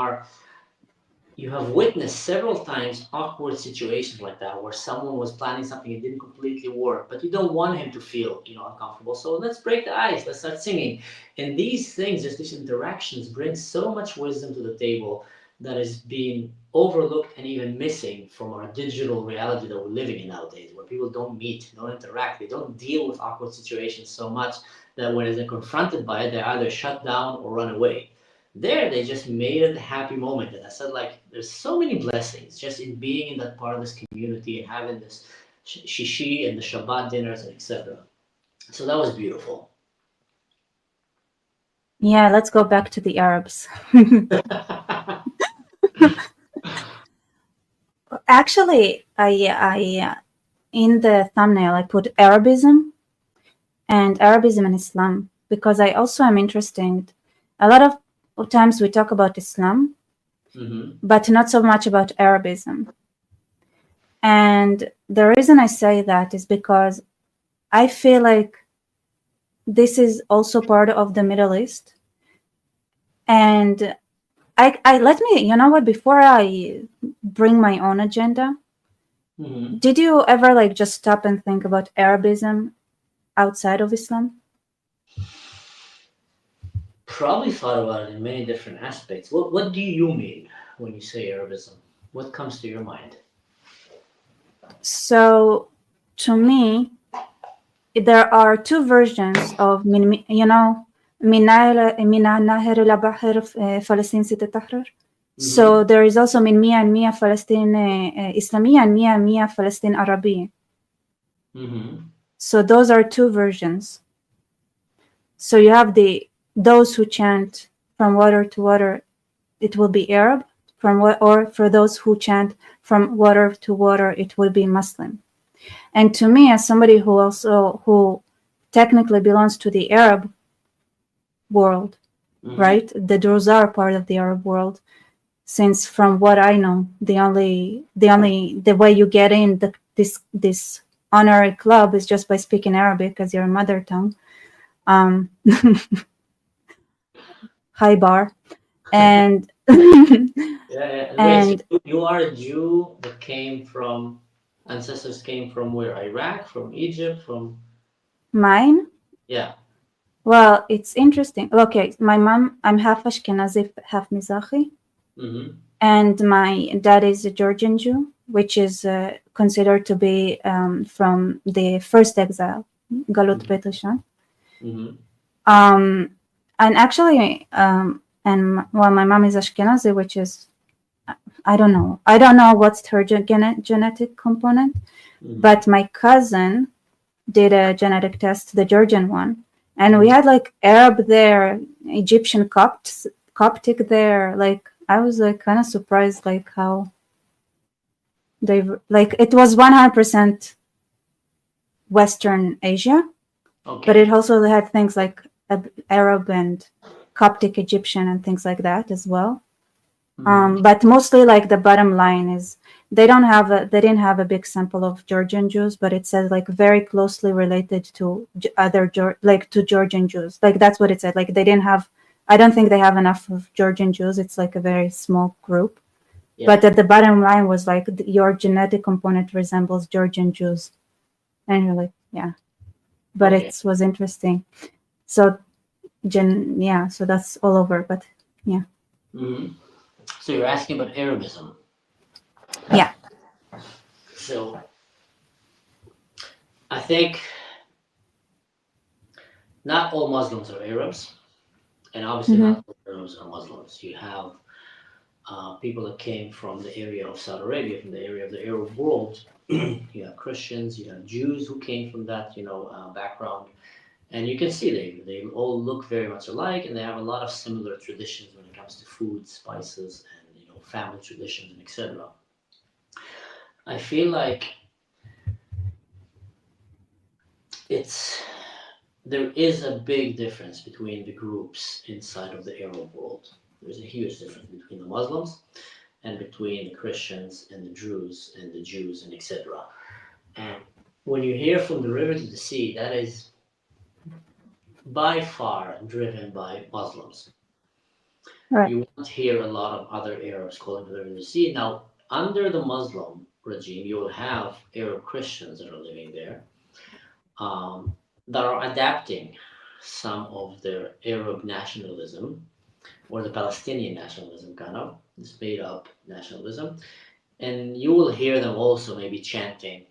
have witnessed several times awkward situations like that where someone was planning something and didn't completely work, but you don't want him to feel, uncomfortable. So let's break the ice. Let's start singing. And these things, just these interactions, bring so much wisdom to the table that is being overlooked and even missing from our digital reality that we're living in nowadays, where people don't meet, don't interact, they don't deal with awkward situations so much that when they're confronted by it, they either shut down or run away. There, they just made it a happy moment. And I said, there's so many blessings just in being in that part of this community and having this shishi and the Shabbat dinners and etc. So that was beautiful. Yeah, let's go back to the Arabs. Actually, I in the thumbnail, I put Arabism and Islam because I also am interested. A lot of times we talk about Islam, but not so much about Arabism. And the reason I say that is because I feel like this is also part of the Middle East. And I let me, you know what, before I bring my own agenda, did you ever just stop and think about Arabism outside of Islam? Probably thought about it in many different aspects. What do you mean when you say Arabism? What comes to your mind? So to me, there are two versions of So there is also min mia and mia Palestine Islamiyya and mia Palestine Arabiyya. So those are two versions. So you have those who chant from water to water, it will be Arab. Or for those who chant from water to water, it will be Muslim. And to me, as somebody who technically belongs to the Arab world, right? The Druze are part of the Arab world. Since from what I know, the way you get in this honorary club is just by speaking Arabic as your mother tongue. High bar. And Wait, so you are a Jew that ancestors came from where? Iraq, from Egypt, from? Mine? Yeah. Well, it's interesting. Okay, my mom, I'm half Ashkenazi, half Mizrahi. And my dad is a Georgian Jew, which is considered to be from the first exile, Galut Bet Rishon. And actually, my mom is Ashkenazi, which is, I don't know what's her genetic component, but my cousin did a genetic test, the Georgian one, and we had Arab there, Egyptian Coptic there. I was kind of surprised, how they it was 100% Western Asia, but it also had things like Arab and Coptic Egyptian and things like that as well. But mostly the bottom line is they didn't have a big sample of Georgian Jews, but it says very closely related to other to Georgian Jews. That's what it said. They didn't have. I don't think they have enough of Georgian Jews. It's a very small group. Yeah. But at the bottom line was like your genetic component resembles Georgian Jews, and you're like, yeah. But Okay. it was interesting. So yeah, so that's all over. But yeah, hmm So you're asking about Arabism. yeah. So I think not all Muslims are Arabs, and obviously Mm-hmm. not all Arabs are Muslims. You have people that came from the area of Saudi Arabia, from the area of the Arab world. You have Christians, you have Jews who came from that, background, and you can see they all look very much alike, and they have a lot of similar traditions when it comes to food, spices, and family traditions and etc. I feel like it's there is a big difference between the groups inside of the Arab world. There's a huge difference between the Muslims and between the Christians and the Druze and the Jews and etc. And when you hear from the river to the sea, that is by far driven by Muslims. Right. You won't hear a lot of other Arabs calling for the river to the sea. Now, under the Muslim regime, you will have Arab Christians that are living there, um, that are adapting some of their Arab nationalism or the Palestinian nationalism, kind of this made up nationalism. And you will hear them also maybe chanting,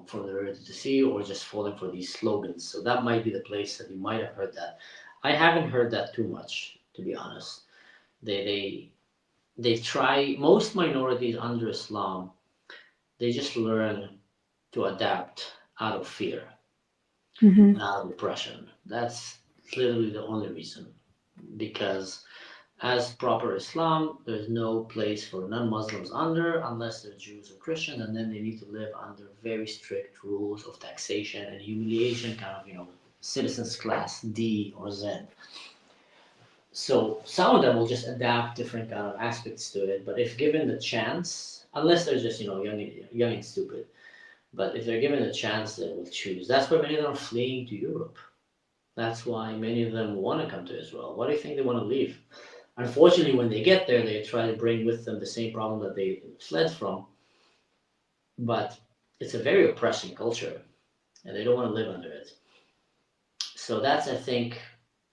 from the river to the sea, or just falling for these slogans. So that might be the place that you might have heard that. I haven't heard that too much, to be honest. They try, most minorities under Islam, they just learn to adapt out of fear, Mm-hmm. not of oppression. That's literally the only reason. Because as proper Islam, there's no place for non-Muslims under unless they're Jews or Christians, and then they need to live under very strict rules of taxation and humiliation, kind of, citizens class D or Z. So some of them will just adapt different kind of aspects to it, but if given the chance, unless they're just young and stupid, but if they're given the chance, they will choose. That's why many of them are fleeing to Europe. That's why many of them want to come to Israel. Why do you think they want to leave? Unfortunately, when they get there, they try to bring with them the same problem that they fled from, but it's a very oppressing culture, and they don't want to live under it. So that's, I think,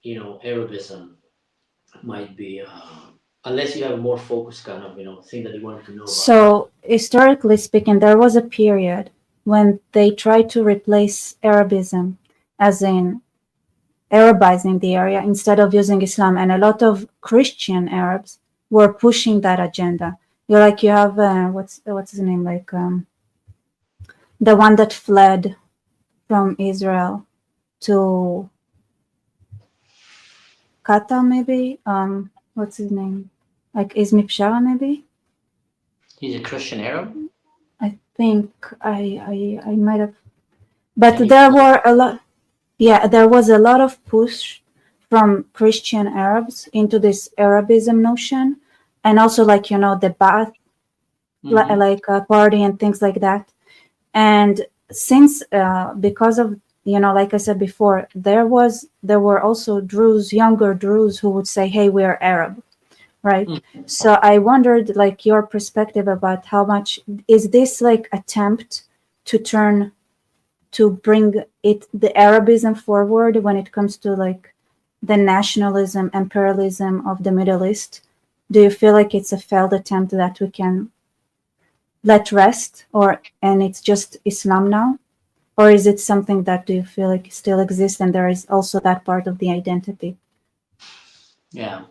Arabism might be, unless you have a more focused kind of, thing that you wanted to know about. So historically speaking, there was a period when they tried to replace Arabism, as in Arabizing the area instead of using Islam, and a lot of Christian Arabs were pushing that agenda. You have what's his name, like the one that fled from Israel to Qatar, maybe. What's his name? Like Izmi Pshara, maybe. He's a Christian Arab, I think I might have, but and he there fled. were a lot. Yeah, there was a lot of push from Christian Arabs into this Arabism notion, and also the Ba'ath Mm-hmm. party and things like that. And since because of like I said before, there were also Druze, younger Druze, who would say, "Hey, we are Arab," right? Mm-hmm. So I wondered, like, your perspective about how much is this like attempt to turn to bring the Arabism forward when it comes to like the nationalism, imperialism of the Middle East? Do you feel like it's a failed attempt that we can let rest, and it's just Islam now? Or is it something that do you feel like still exists and there is also that part of the identity? Yeah,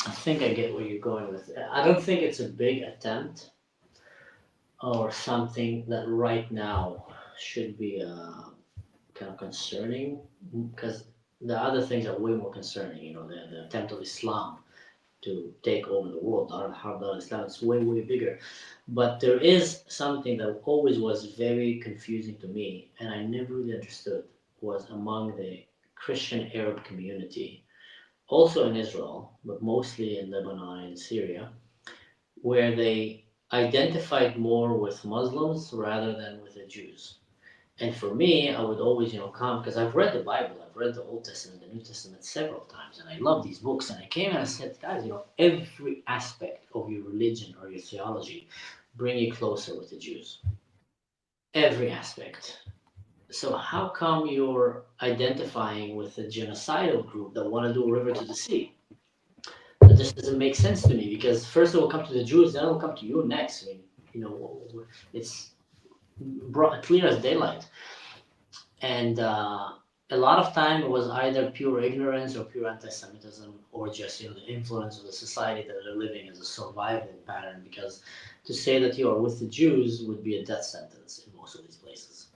I think I get where you're going with it. I don't think it's a big attempt or something that right now should be kind of concerning, because the other things are way more concerning. The attempt of Islam to take over the world, Harb al-Islam, it's way, way bigger. But there is something that always was very confusing to me, and I never really understood, was among the Christian Arab community, also in Israel, but mostly in Lebanon and Syria, where they identified more with Muslims rather than with the Jews. And for me, I would always, come because I've read the Bible, I've read the Old Testament, the New Testament several times, and I love these books. And I came and I said, guys, every aspect of your religion or your theology bring you closer with the Jews. Every aspect. So how come you're identifying with a genocidal group that want to do a river to the sea? That just doesn't make sense to me because first it will come to the Jews, then it will come to you next. I mean, it's clear as daylight. And a lot of time it was either pure ignorance or pure anti-Semitism or just the influence of the society that they're living as a survival pattern. Because to say that you are with the Jews would be a death sentence in most of these places.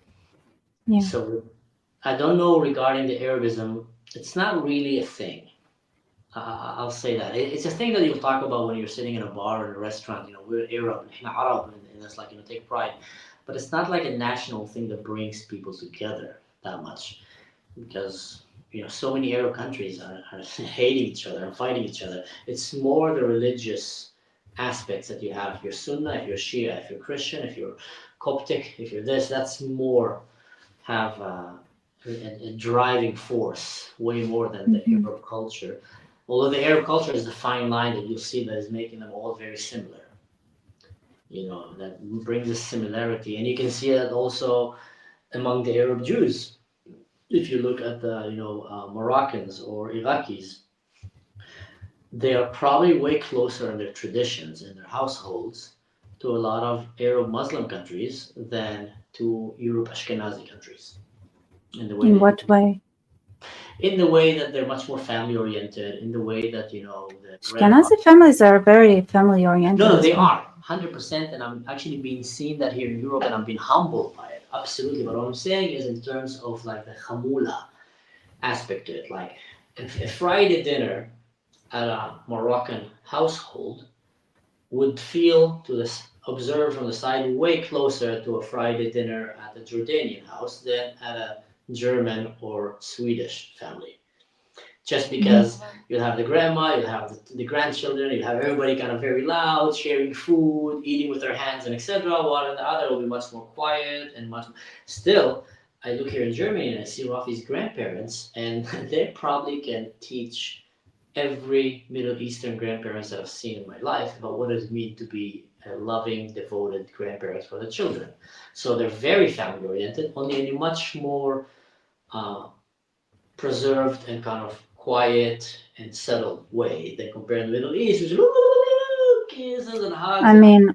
Yeah. So I don't know regarding the Arabism. It's not really a thing. I'll say that it's a thing that you'll talk about when you're sitting in a bar or in a restaurant. We're Arab and إحنا Arab, and that's like take pride. But it's not like a national thing that brings people together that much, because so many Arab countries are hating each other and fighting each other. It's more the religious aspects that you have. If you're Sunnah, if you're Shia, if you're Christian, if you're Coptic, if you're this, that's more have a driving force way more than the Mhm. Arab culture. Although the Arab culture is the fine line that you'll see that is making them all very similar. That brings a similarity, and you can see that also among the Arab Jews. If you look at the Moroccans or Iraqis, they are probably way closer in their traditions in their households to a lot of Arab Muslim countries than to Europe Ashkenazi countries. In the way In that what way? they're much more family oriented, in the way that the grandfather. Ashkenazi families are very family oriented No, as they well. are 100%, and I'm actually being seen that here in Europe, and I'm being humbled by it. Absolutely, but what I'm saying is in terms of like the hamula aspect to it, like if a Friday dinner at a Moroccan household would feel to this observe from the side way closer to a Friday dinner at a Jordanian house than at a German or Swedish family. Just Mhm. because you'll have the grandma, you'll have the grandchildren, you have everybody kind of very loud, sharing food, eating with their hands, and etc. One and the other will be much more quiet and much. Still, I look here in Germany and I see Rafi's grandparents, and they probably can teach every Middle Eastern grandparents that I've seen in my life about what does it mean to be a loving, devoted grandparents for the children. So they're very family oriented, only in a much more uh, preserved and kind of quiet and settled way than compared to the Middle East, which is kisses and hugs I and mean,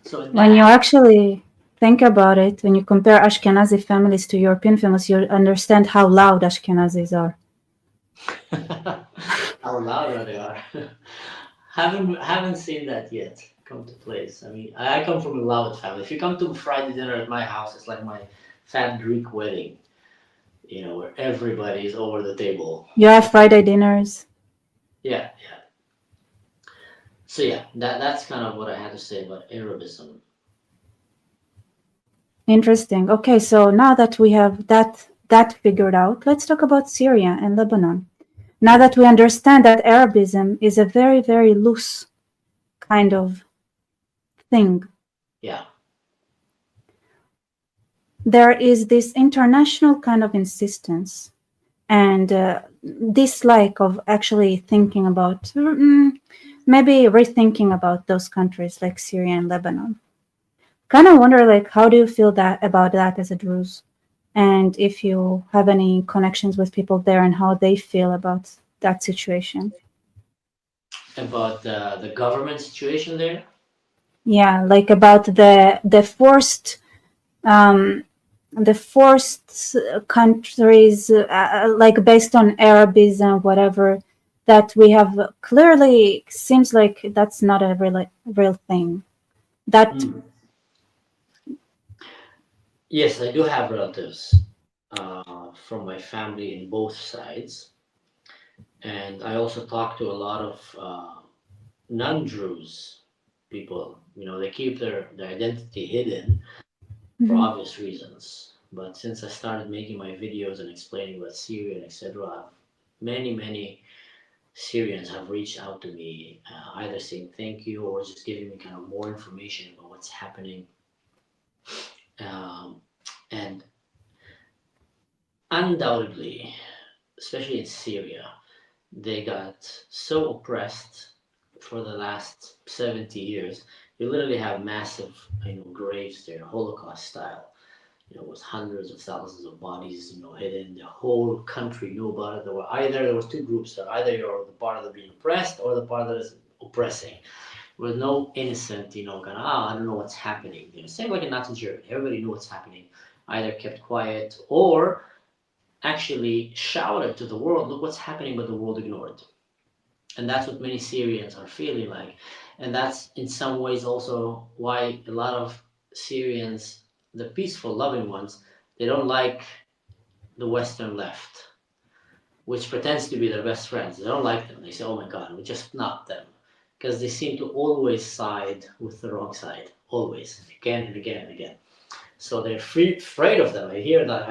so in when you that actually think about it, when you compare Ashkenazi families to European families, you understand how loud Ashkenazis are. how loud they are. haven't seen that yet come to place. I mean, I come from a loud family. If you come to Friday dinner at my house, it's like my fat Greek wedding. Where everybody is over the table. You have Friday dinners. Yeah, yeah. So yeah, that's kind of what I had to say about Arabism. Interesting. Okay, so now that we have that figured out, let's talk about Syria and Lebanon. Now that we understand that Arabism is a very, very loose kind of thing, Yeah. there is this international kind of insistence and dislike of actually thinking about maybe rethinking about those countries like Syria and Lebanon. Kind of wonder, like, how do you feel that about that as a Druze, and if you have any connections with people there and how they feel about that situation. About the government situation there. Yeah, like about um, the forced countries, like based on Arabism, whatever, that we have clearly seems like that's not a real thing. That Mm. Yes, I do have relatives from my family in both sides, and I also talk to a lot of non-Druze people. They keep their identity hidden for Mhm. obvious reasons. But since I started making my videos and explaining about Syria and etc., many Syrians have reached out to me, either saying thank you or just giving me kind of more information about what's happening. Um, and undoubtedly, especially in Syria, they got so oppressed for the last 70 years. You literally have massive, graves there, Holocaust style, with hundreds of thousands of bodies, hidden. The whole country knew about it. There was two groups there. Either you're the part that being oppressed or the part that is oppressing. With no innocent, kind of, I don't know what's happening. Same like in Nazi Germany. Everybody knew what's happening. Either kept quiet or actually shouted to the world, look what's happening, but the world ignored. And that's what many Syrians are feeling like. And that's in some ways also why a lot of Syrians, the peaceful, loving ones, they don't like the Western left, which pretends to be their best friends. They don't like them. They say, oh my God, we're just not them. Because they seem to always side with the wrong side. Always. Again and again and again. So they're afraid of them. I hear that.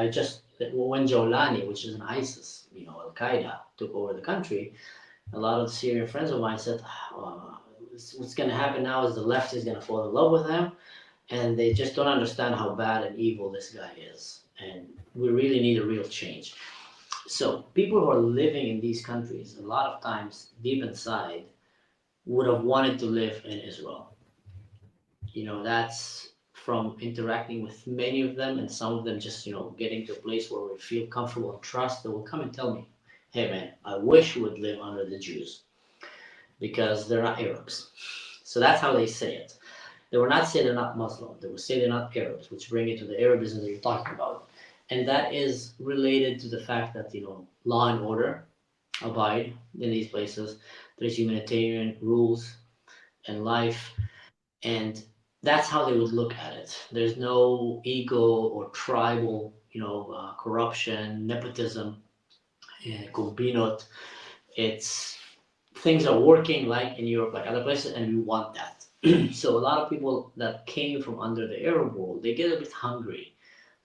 When Jolani, which is an ISIS, Al Qaeda, took over the country, a lot of Syrian friends of mine said, what's going to happen now is the left is going to fall in love with him, and they just don't understand how bad and evil this guy is. And we really need a real change. So people who are living in these countries, a lot of times deep inside, would have wanted to live in Israel. That's from interacting with many of them, and some of them just, getting to a place where we feel comfortable and trust. They will come and tell me, hey man, I wish we would live under the Jews because they're not Arabs. So that's how they say it. They will not say they're not Muslim. They will say they're not Arabs, which bring it to the Arabism that you're talking about. And that is related to the fact that, law and order abide in these places. There's humanitarian rules and life. And that's how they would look at it. There's no ego or tribal, corruption, nepotism, combinot. It's things are working like in Europe, like other places, and we want that. So a lot of people that came from under the Arab world, they get a bit hungry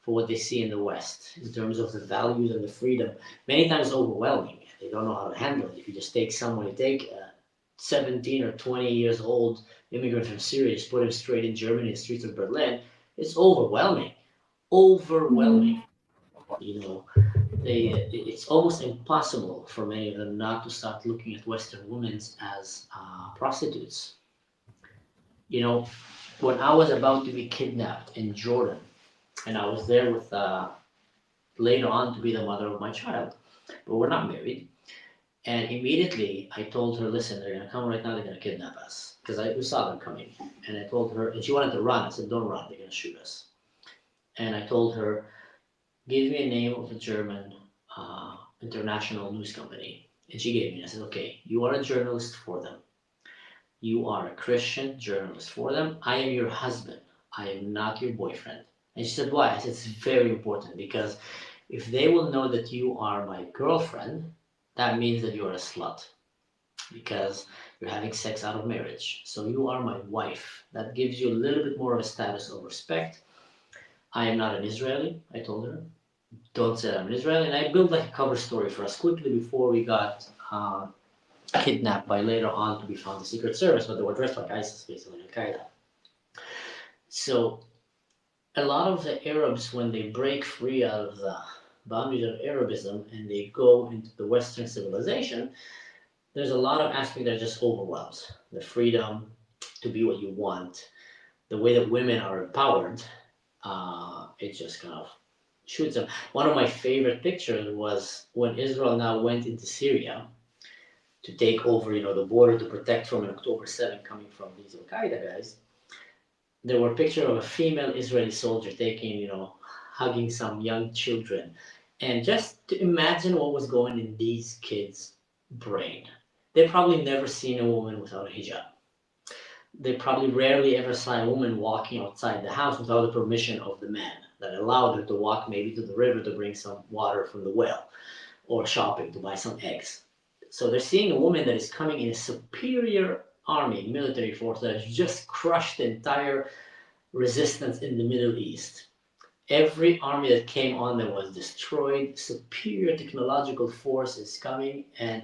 for what they see in the West in terms of the values and the freedom. Many times overwhelming. They don't know how to handle it. If you just take someone, you take a 17 or 20 years old immigrant from Syria, just put him straight in Germany, the streets of Berlin, it's overwhelming. Overwhelming. It's almost impossible for many of them not to start looking at Western women as prostitutes. When I was about to be kidnapped in Jordan, and I was there with later on to be the mother of my child, but we're not married. And immediately I told her, listen, they're gonna come right now, they're gonna kidnap us. Because we saw them coming. And I told her, and she wanted to run. I said, don't run, they're gonna shoot us. And I told her, give me a name of a German international news company. And she gave me, I said, okay, you are a journalist for them. You are a Christian journalist for them. I am your husband. I am not your boyfriend. And she said, why? I said, it's very important because if they will know that you are my girlfriend, that means that you're a slut because you're having sex out of marriage. So you are my wife. That gives you a little bit more of a status of respect. I am not an Israeli, I told her. Don't say I'm an Israeli. And I built like a cover story for us quickly before we got kidnapped by later on to be found the Secret Service, but they were dressed like ISIS, basically, Al Qaeda. So a lot of the Arabs, when they break free out of the boundaries of Arabism and they go into the Western civilization, there's a lot of aspects that are just overwhelmed. The freedom to be what you want, the way that women are empowered, it just kind of shoots them. One of my favorite pictures was when Israel now went into Syria to take over, the border to protect from an October 7 coming from these Al Qaeda guys. There were pictures of a female Israeli soldier taking, hugging some young children. And just to imagine what was going in these kids' brain. They probably never seen a woman without a hijab. They probably rarely ever saw a woman walking outside the house without the permission of the man that allowed her to walk maybe to the river to bring some water from the well or shopping to buy some eggs. So they're seeing a woman that is coming in a superior army, military force that has just crushed the entire resistance in the Middle East. Every army that came on them was destroyed. Superior technological force is coming, and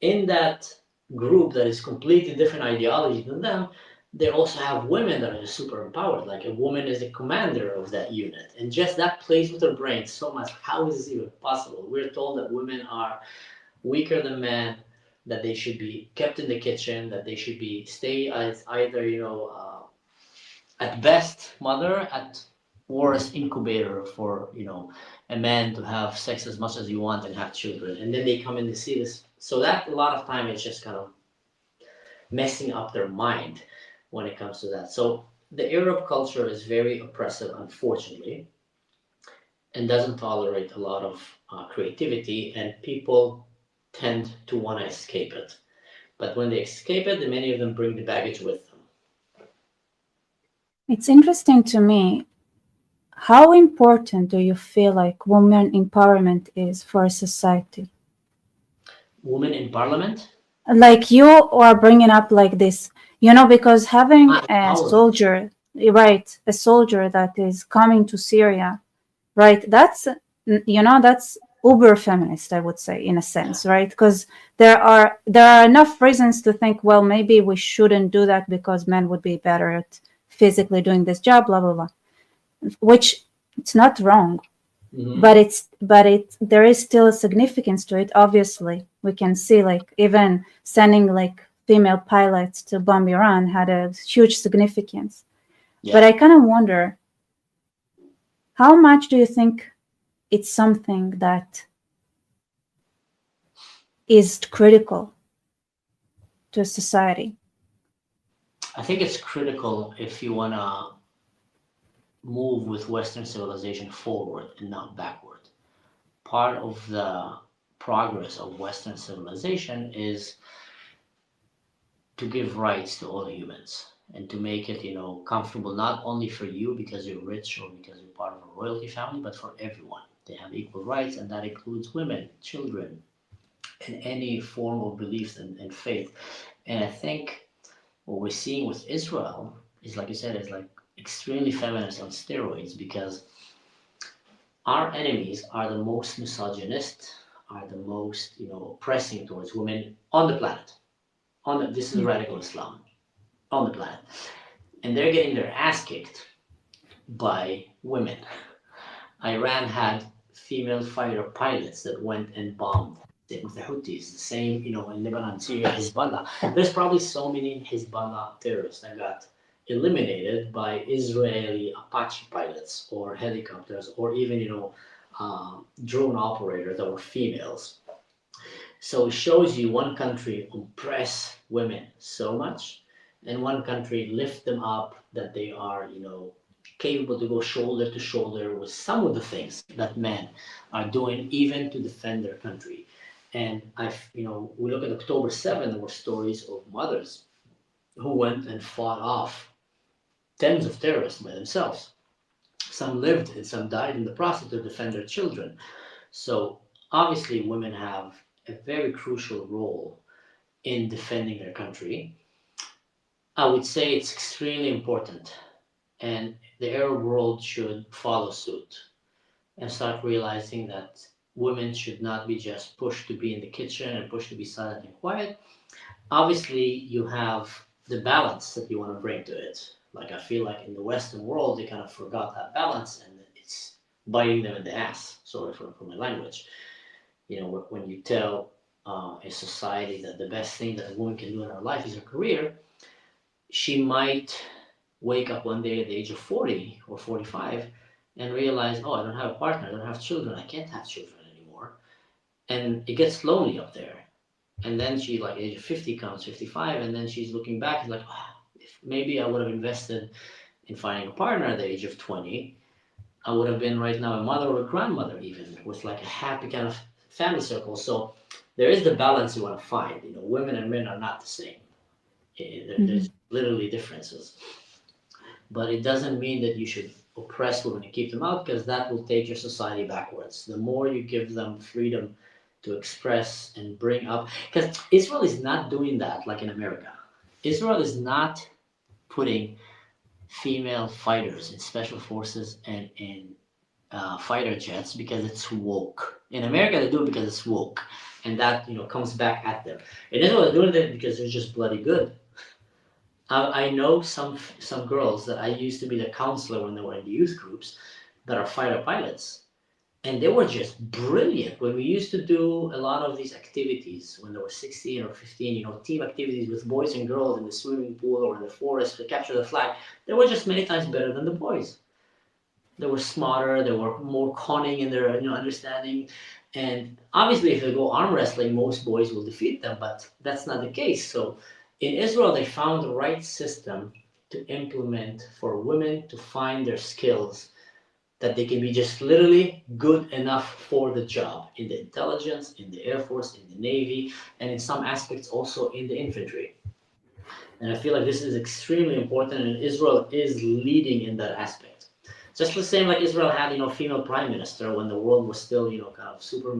in that group that is completely different ideology than them, they also have women that are super empowered. Like a woman is the commander of that unit, and just that plays with her brain so much. How is this even possible? We're told that women are weaker than men, that they should be kept in the kitchen, that they should be stay as either at best mother, at worst incubator for a man to have sex as much as you want and have children, and then they come in to see this. So that a lot of time it's just kind of messing up their mind when it comes to that. So the Arab culture is very oppressive, unfortunately, and doesn't tolerate a lot of creativity, and people tend to want to escape it. But when they escape it, many of them bring the baggage with them. It's interesting to me. How important do you feel like women empowerment is for a society? Women in parliament? Like you are bringing up like this, because having a Empowerment. soldier, right, a soldier that is coming to Syria, right, that's uber feminist, I would say, in a Yeah. sense, right? Because there are enough reasons to think, well, maybe we shouldn't do that because men would be better at physically doing this job, blah blah blah, which it's not wrong, Mm-hmm. but there is still a significance to it. Obviously, we can see like even sending like female pilots to bomb Iran had a huge significance. But Yeah. I kind of wonder, how much do you think it's something that is critical to society? I think it's critical if you want to move with Western civilization forward and not backward. Part of the progress of Western civilization is to give rights to all humans and to make it, comfortable not only for you because you're rich or because you're part of a royalty family, but for everyone. They have equal rights, and that includes women, children, and any form of beliefs and faith. And I think what we're seeing with Israel is, like you said, is like extremely feminist on steroids, because our enemies are the most misogynist, are the most, oppressing towards women on the planet. This is radical Islam on the planet, and they're getting their ass kicked by women. Iran had female fighter pilots that went and bombed with the Houthis. The same, in Lebanon, Syria, Hezbollah. There's probably so many Hezbollah terrorists that got eliminated by Israeli Apache pilots or helicopters, or even, drone operators that were females. So it shows you one country oppress women so much, and one country lift them up that they are, capable to go shoulder to shoulder with some of the things that men are doing, even to defend their country. And we look at October 7th, there were stories of mothers who went and fought off tens of terrorists by themselves. Some lived and some died in the process to defend their children. So obviously, women have a very crucial role in defending their country. I would say it's extremely important, and the Arab world should follow suit and start realizing that women should not be just pushed to be in the kitchen and pushed to be silent and quiet. Obviously, you have the balance that you want to bring to it. Like, I feel like in the Western world, they kind of forgot that balance, and it's biting them in the ass. Sorry for my language. When you tell a society that the best thing that a woman can do in her life is her career, she might wake up one day at the age of 40 or 45 and realize, oh, I don't have a partner, I don't have children, I can't have children anymore. And it gets lonely up there. And then she, like, age of 50 comes, 55, and then she's looking back and like, oh, if maybe I would have invested in finding a partner at the age of 20, I would have been right now a mother or a grandmother, even with like a happy kind of family circle. So there is the balance you want to find. Women and men are not the same. Mhm. There's literally differences, but it doesn't mean that you should oppress women and keep them out, because that will take your society backwards. The more you give them freedom to express and bring up, because Israel is not doing that like in America. Israel is not putting female fighters in special forces and in fighter jets because it's woke. In America, they do it because it's woke, and that comes back at them. In Israel, they're doing it because they're just bloody good. I know some girls that I used to be the counselor when they were in the youth groups that are fighter pilots, and they were just brilliant. When we used to do a lot of these activities when they were 16 or 15, team activities with boys and girls in the swimming pool or in the forest to capture the flag, they were just many times better than the boys. They were smarter, they were more cunning in their understanding. And obviously, if they go arm wrestling, most boys will defeat them, but that's not the case. So in Israel, they found the right system to implement for women to find their skills that they can be just literally good enough for the job in the intelligence, in the Air Force, in the Navy, and in some aspects also in the infantry. And I feel like this is extremely important, and Israel is leading in that aspect. Just the same like Israel had, female prime minister when the world was still, kind of super,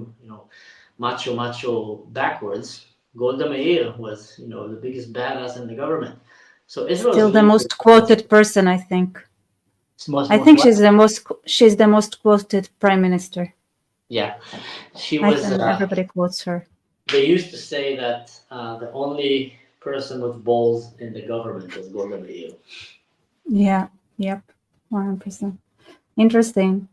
macho backwards. Golda Meir was, the biggest badass in the government. So Israel is Still the leading. most quoted person, I think. Most, I most think what? she's the most quoted prime minister. Yeah, she I was. think everybody quotes her. They used to say that the only person with balls in the government was Golda Meir. Yeah, yep, 100%. Interesting.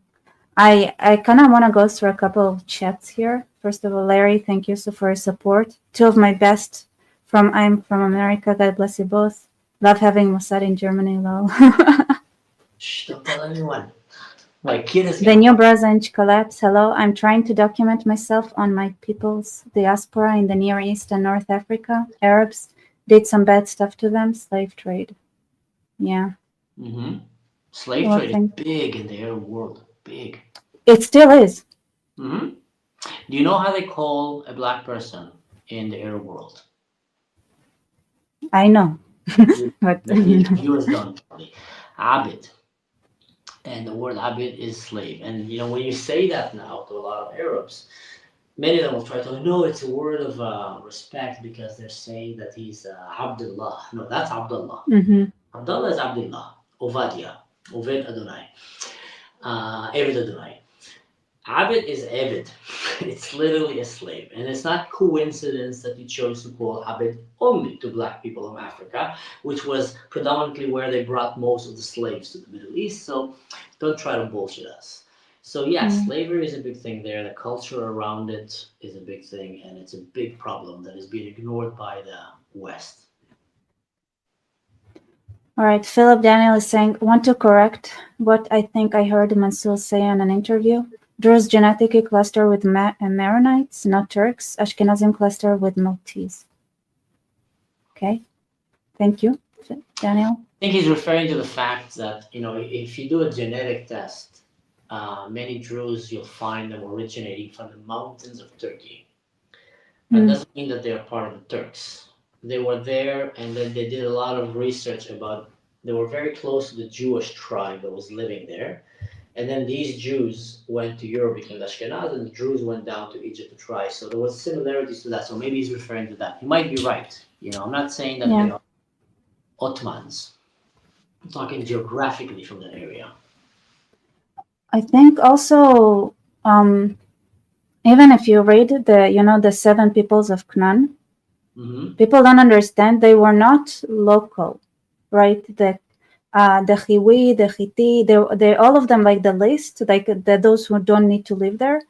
I kind of want to go through a couple of chats here. First of all, Larry, thank you so for your support. Two of my best I'm from America. God bless you both. Love having Mossad in Germany, lol. Shh, don't tell anyone. My kid is The gonna. new Brazanj collapse. Hello, I'm trying to document myself on my people's diaspora in the Near East and North Africa. Arabs did some bad stuff to them. Slave trade. Yeah. Mm-hmm. Slave Well, trade is big in the Arab world. Big. it still is. Mm-hmm. Do you know how they call a black person in the Arab world? I know. But Maybe the viewers don't. Abid. And the word abid is slave. And when you say that now to a lot of Arabs, many of them will try to, no, it's a word of respect because they're saying that he's Abdullah. No, that's Abdullah. mm-hmm. Abdullah is Abdullah. Ovadia. Oved Adonai. Eved Adonai. Abid is Eved. It's literally a slave. And it's not coincidence that you chose to call Abid only to black people of Africa, which was predominantly where they brought most of the slaves to the Middle East. So don't try to bullshit us. So yes, slavery is a big thing there. The culture around it is a big thing, and it's a big problem that is being ignored by the West. All right, Philip Daniel is saying, want to correct what I think I heard Mansour say in an interview. Druze genetic cluster with Maronites, not Turks. Ashkenazim cluster with Maltese. Okay, thank you, Daniel. I think he's referring to the fact that, if you do a genetic test, many Druze, you'll find them originating from the mountains of Turkey. That doesn't mean that they are part of the Turks. They were there, and then they did a lot of research about. They were very close to the Jewish tribe that was living there, and then these Jews went to Europe, became Ashkenaz, and the Druze went down to Egypt to try. So there was similarities to that. So maybe he's referring to that. He might be right. I'm not saying that they are Ottomans. I'm talking geographically from that area. I think also, even if you read the seven peoples of Canaan, people don't understand they were not local, right? The Hiwi, the Hitti, they all of them, like the list, like those who don't need to live there.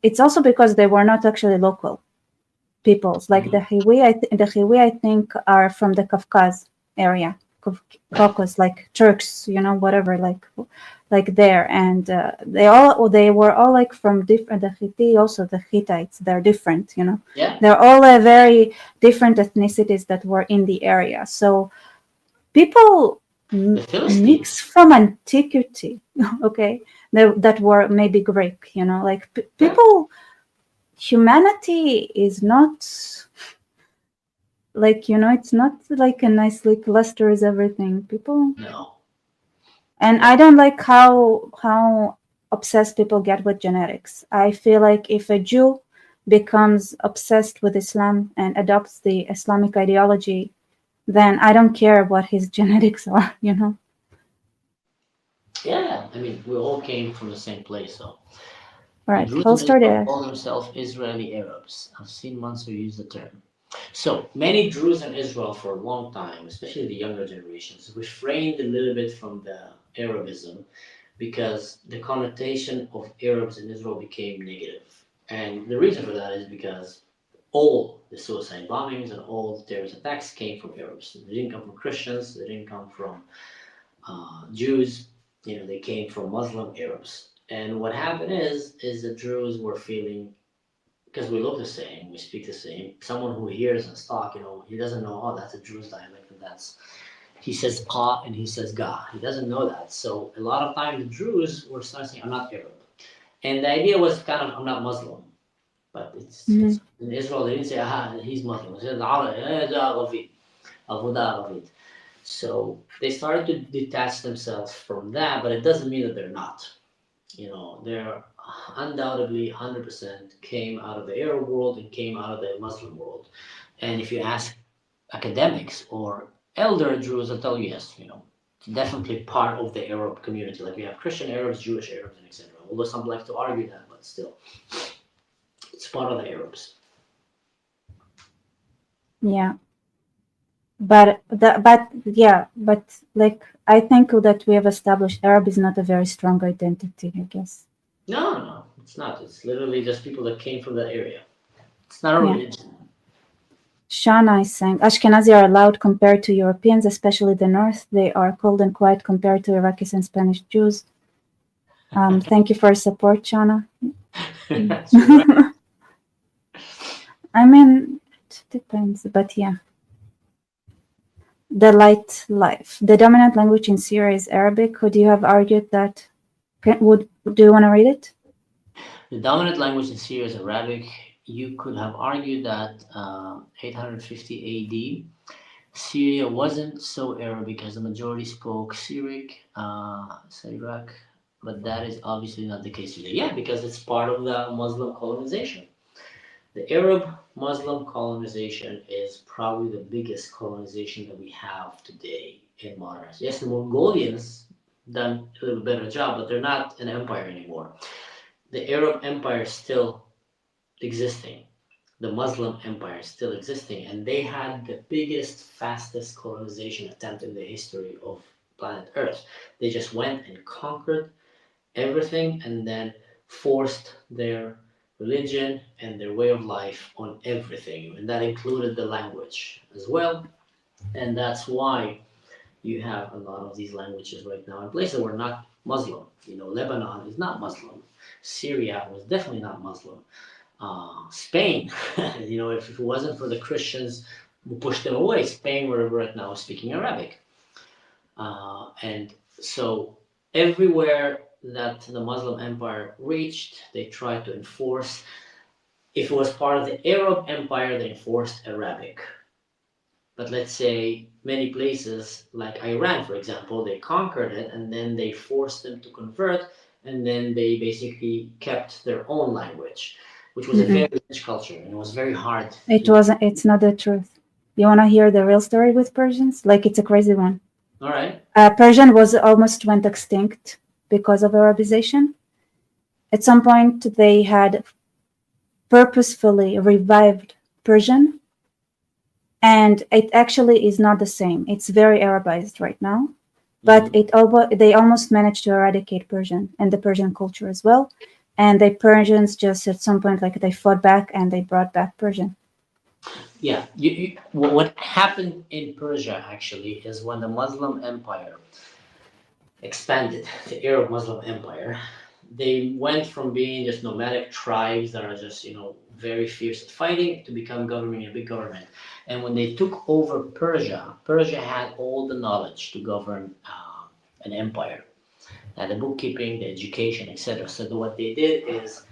It's also because they were not actually local peoples. Like the Hiwi, I think, are from the Kafkaz area, Caucasus, like Turks, whatever, like there, and they were all like from different. The Hitti, also the Hittites, they're different, They're all very different ethnicities that were in the area. So people mix from antiquity, okay, that were maybe Greek, like people. Humanity is not like, it's not like a nicely clusters everything. People. No. And I don't like how obsessed people get with genetics. I feel like if a Jew becomes obsessed with Islam and adopts the Islamic ideology, then I don't care what his genetics are, Yeah, I mean, we all came from the same place, so. Right. Druze Holster there. call themselves Israeli Arabs. I've seen Mansour use the term. So many Druze in Israel for a long time, especially the younger generations, refrained a little bit from the Arabism because the connotation of Arabs in Israel became negative. And the reason for that is because all the suicide bombings and all the terrorist attacks came from Arabs. They didn't come from Christians, they didn't come from Jews, they came from Muslim Arabs. And what happened is the Druze were feeling, because we look the same, we speak the same. Someone who hears us talk, he doesn't know, oh, that's a Druze dialect, and he says ka and he says ga. He doesn't know that. So a lot of times the Druze were starting saying, I'm not Arab. And the idea was kind of, I'm not Muslim. But it's Mhm. in Israel, they didn't say, aha, he's Muslim. They said, Arabi, Arabi. So they started to detach themselves from that, but it doesn't mean that they're not. They're undoubtedly 100% came out of the Arab world and came out of the Muslim world. And if you ask academics or elder Druze, they'll tell you yes, it's definitely part of the Arab community. Like we have Christian Arabs, Jewish Arabs, and etc. Although some like to argue that, but still, it's part of the Arabs. Yeah. But like I think that we have established Arab is not a very strong identity, I guess. No, no, it's not. It's literally just people that came from that area. It's not a Yeah. religion. Shana is saying Ashkenazi are loud compared to Europeans, especially the North. They are cold and quiet compared to Iraqis and Spanish Jews. Thank you for your support, Shana. That's right. I mean, it depends, but yeah. The light life. The dominant language in Syria is Arabic. Would you have argued that? Do you want to read it? The dominant language in Syria is Arabic. You could have argued that 850 AD, Syria wasn't so Arab because the majority spoke Syriac, but that is obviously not the case today. Yeah, because it's part of the Muslim colonization. The Arab Muslim colonization is probably the biggest colonization that we have today in modern. Yes, the Mongolians done a little better job, but they're not an empire anymore. The Arab Empire is still existing. The Muslim Empire is still existing, and they had the biggest, fastest colonization attempt in the history of planet Earth. They just went and conquered everything and then forced their religion and their way of life on everything, and that included the language as well. And that's why you have a lot of these languages right now in places that were not Muslim. Lebanon is not Muslim. Syria was definitely not Muslim. Spain, if it wasn't for the Christians who pushed them away, Spain were right now speaking Arabic. And so everywhere that the Muslim Empire reached, they tried to enforce. If it was part of the Arab Empire, they enforced Arabic. But let's say many places, like Iran, for example, they conquered it and then they forced them to convert, and then they basically kept their own language, which was a Mm-mm. very rich culture, and it was very hard It to. wasn't. It's not the truth. You want to hear the real story with Persians? Like it's a crazy one. All right. Persian was almost went extinct because of Arabization. At some point, they had purposefully revived Persian, and it actually is not the same. It's very Arabized right now, but they almost managed to eradicate Persian and the Persian culture as well. And the Persians just at some point, like they fought back and they brought back Persian. Yeah, what happened in Persia actually is when the Muslim Empire expanded, the Arab Muslim Empire, they went from being just nomadic tribes that are just, very fierce at fighting to become governing a big government. And when they took over Persia, Persia had all the knowledge to govern an empire, the bookkeeping, the education, etc. So what they did is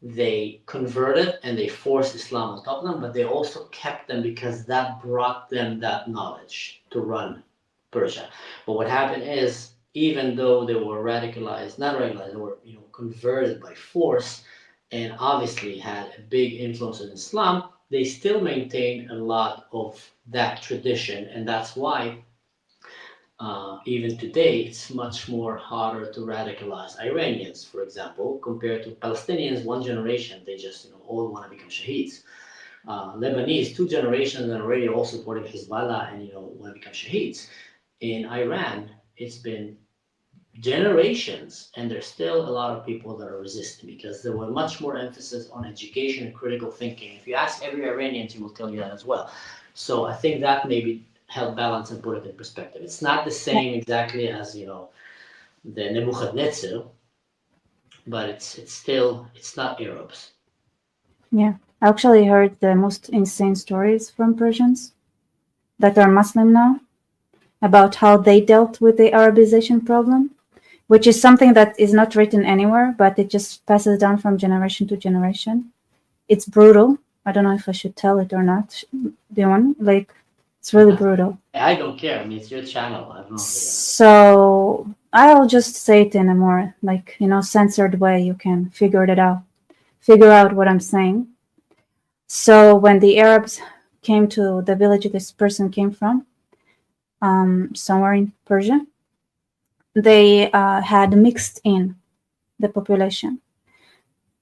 they converted and they forced Islam on top of them, but they also kept them because that brought them that knowledge to run Persia. But what happened is, even though they were radicalized, not radicalized, they were converted by force, and obviously had a big influence in Islam, they still maintain a lot of that tradition, and that's why even today, it's much more harder to radicalize Iranians, for example, compared to Palestinians. One generation, they just all want to become shaheeds. Lebanese, 2 generations and already all supporting Hezbollah and want to become shaheeds. In Iran, it's been generations, and there's still a lot of people that are resisting because there was much more emphasis on education and critical thinking. If you ask every Iranian, he will tell you that as well. So I think that maybe help balance and put it in perspective. It's not the same exactly as the Nebuchadnezzar, but it's still it's not Arabs. Yeah, I actually heard the most insane stories from Persians that are Muslim now about how they dealt with the Arabization problem, which is something that is not written anywhere, but it just passes down from generation to generation. It's brutal. I don't know if I should tell it or not. Do you want? It's really brutal. I don't care. I mean, it's your channel. I don't know. So I'll just say it in a more censored way. You can figure out what I'm saying. So when the Arabs came to the village this person came from, somewhere in Persia, they had mixed in the population.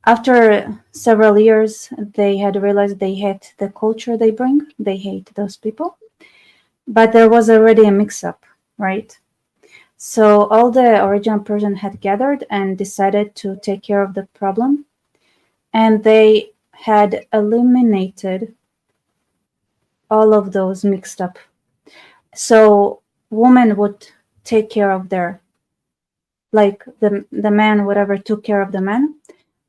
After several years, they had realized they hate the culture they bring. They hate those people. But there was already a mix-up, right? So all the original Persian had gathered and decided to take care of the problem. And they had eliminated all of those mixed up. So women would take care of the man, whatever, took care of the man.